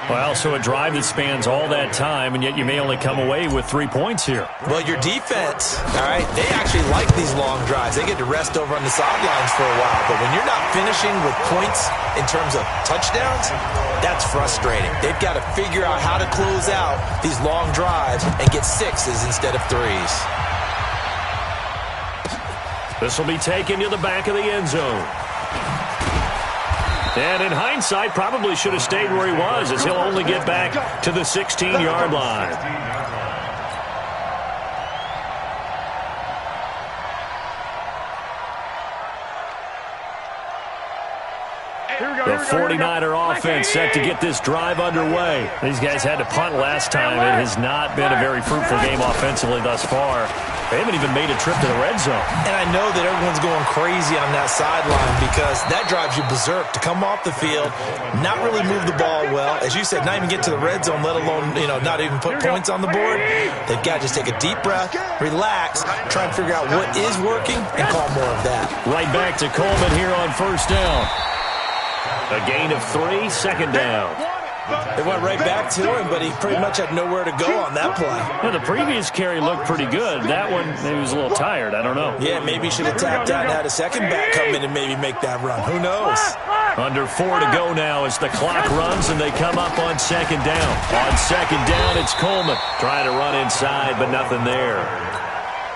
Well, so a drive that spans all that time, and yet you may only come away with 3 points here. Well, your defense, all right, they actually like these long drives. They get to rest over on the sidelines for a while. But when you're not finishing with points in terms of touchdowns, that's frustrating. They've got to figure out how to close out these long drives and get 6s instead of 3s. This will be taken to the back of the end zone. And in hindsight, probably should have stayed where he was, as he'll only get back to the 16-yard line. The 49er offense set to get this drive underway. These guys had to punt last time. It has not been a very fruitful game offensively thus far. They haven't even made a trip to the red zone. And I know that everyone's going crazy on that sideline because that drives you berserk to come off the field, not really move the ball well. As you said, not even get to the red zone, let alone, not even put points on the board. They've got to just take a deep breath, relax, try and figure out what is working, and call more of that. Right back to Coleman here on 1st down. A gain of 3, 2nd down. They went right back to him, but he pretty much had nowhere to go on that play. Well, the previous carry looked pretty good. That one, maybe he was a little tired. I don't know. Yeah, maybe he should have tapped out and had a second back come in and maybe make that run. Who knows? Under 4 to go now as the clock runs and they come up on 2nd down. On 2nd down, it's Coleman trying to run inside, but nothing there.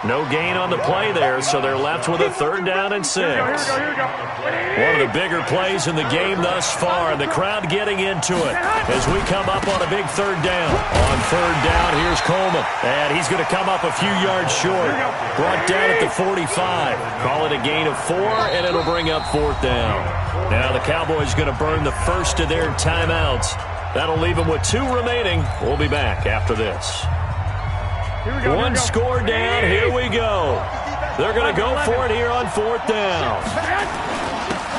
No gain on the play there, so they're left with a 3rd down and 6. One of the bigger plays in the game thus far, and the crowd getting into it as we come up on a big 3rd down. On 3rd down, here's Coleman, and he's going to come up a few yards short. Brought down at the 45. Call it a gain of 4, and it'll bring up 4th down. Now the Cowboys going to burn the first of their timeouts. That'll leave them with 2 remaining. We'll be back after this. One score down, here we go. They're going to go for it here on 4th down.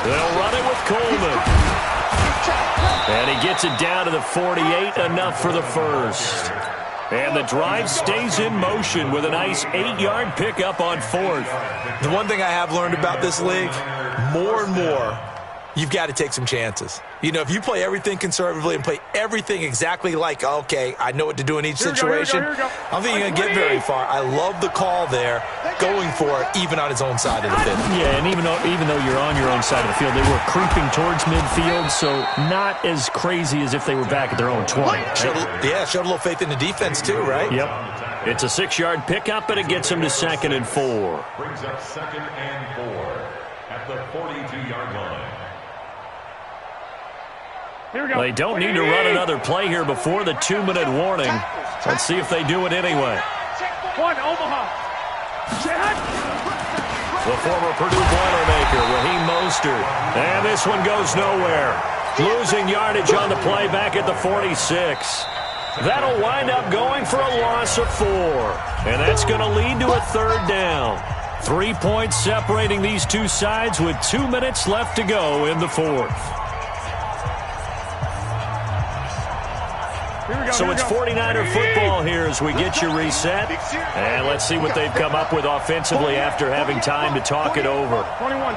They'll run it with Coleman. And he gets it down to the 48, enough for the first. And the drive stays in motion with a nice 8-yard pickup on 4th. The one thing I have learned about this league, more and more, you've got to take some chances. If you play everything conservatively and play everything exactly like, okay, I know what to do in each situation, I don't think you're going to get very far. I love the call there, going for it, even on his own side of the field. Yeah, and even though you're on your own side of the field, they were creeping towards midfield, so not as crazy as if they were back at their own 20. Right? Showed a little faith in the defense too, right? Yep. It's a 6-yard pickup, and it gets him to 2nd and 4. Brings up 2nd and 4 at the 42-yard line. They don't need to run another play here before the 2-minute warning. Let's see if they do it anyway. Omaha. The former Purdue Boilermaker, Raheem Mostert. And this one goes nowhere. Losing yardage on the play back at the 46. That'll wind up going for a loss of 4. And that's going to lead to a 3rd down. 3 points separating these two sides with 2 minutes left to go in the 4th. So it's 49er football here as we get you reset. And let's see what they've come up with offensively after having time to talk it over. 21.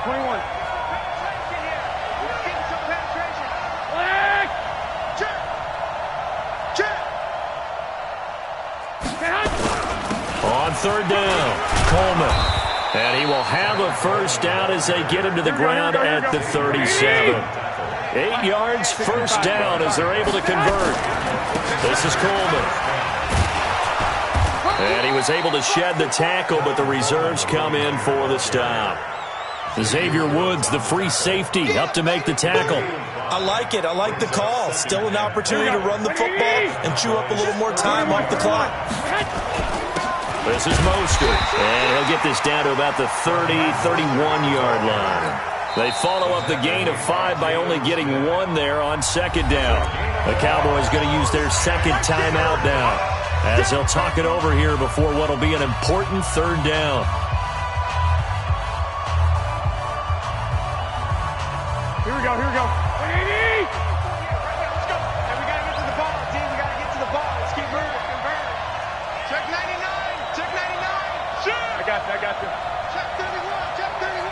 On 3rd down, Coleman. And he will have a 1st down as they get him to the ground at the 37. 8 yards, 1st down as they're able to convert. This is Coleman. And he was able to shed the tackle, but the reserves come in for the stop. Xavier Woods, the free safety, up to make the tackle. I like it. I like the call. Still an opportunity to run the football and chew up a little more time off the clock. This is Mostert. And he'll get this down to about the 30, 31-yard line. They follow up the gain of 5 by only getting 1 there on 2nd down. The Cowboys going to use their 2nd timeout now. as they'll talk it over here before what will be an important third down. Here we go, here we go. 180! Let's go. And we got to get to the ball, team. We got to get to the ball. Let's keep moving. Check 99. Check 99. Shoot. I got you. Check 31. Check 31.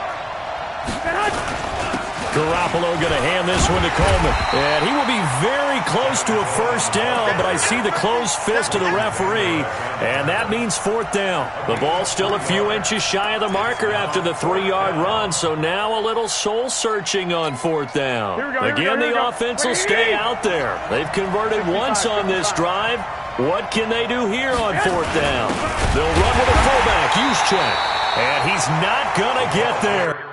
Garoppolo going to hand this one to Coleman. And he will be very close to a first down, but I see the closed fist of the referee, and that means fourth down. The ball's still a few inches shy of the marker after the 3-yard run, so now a little soul-searching on fourth down. Again, the offense will stay out there. They've converted once on this drive. What can they do here on fourth down? They'll run with a fullback, use check, and he's not going to get there.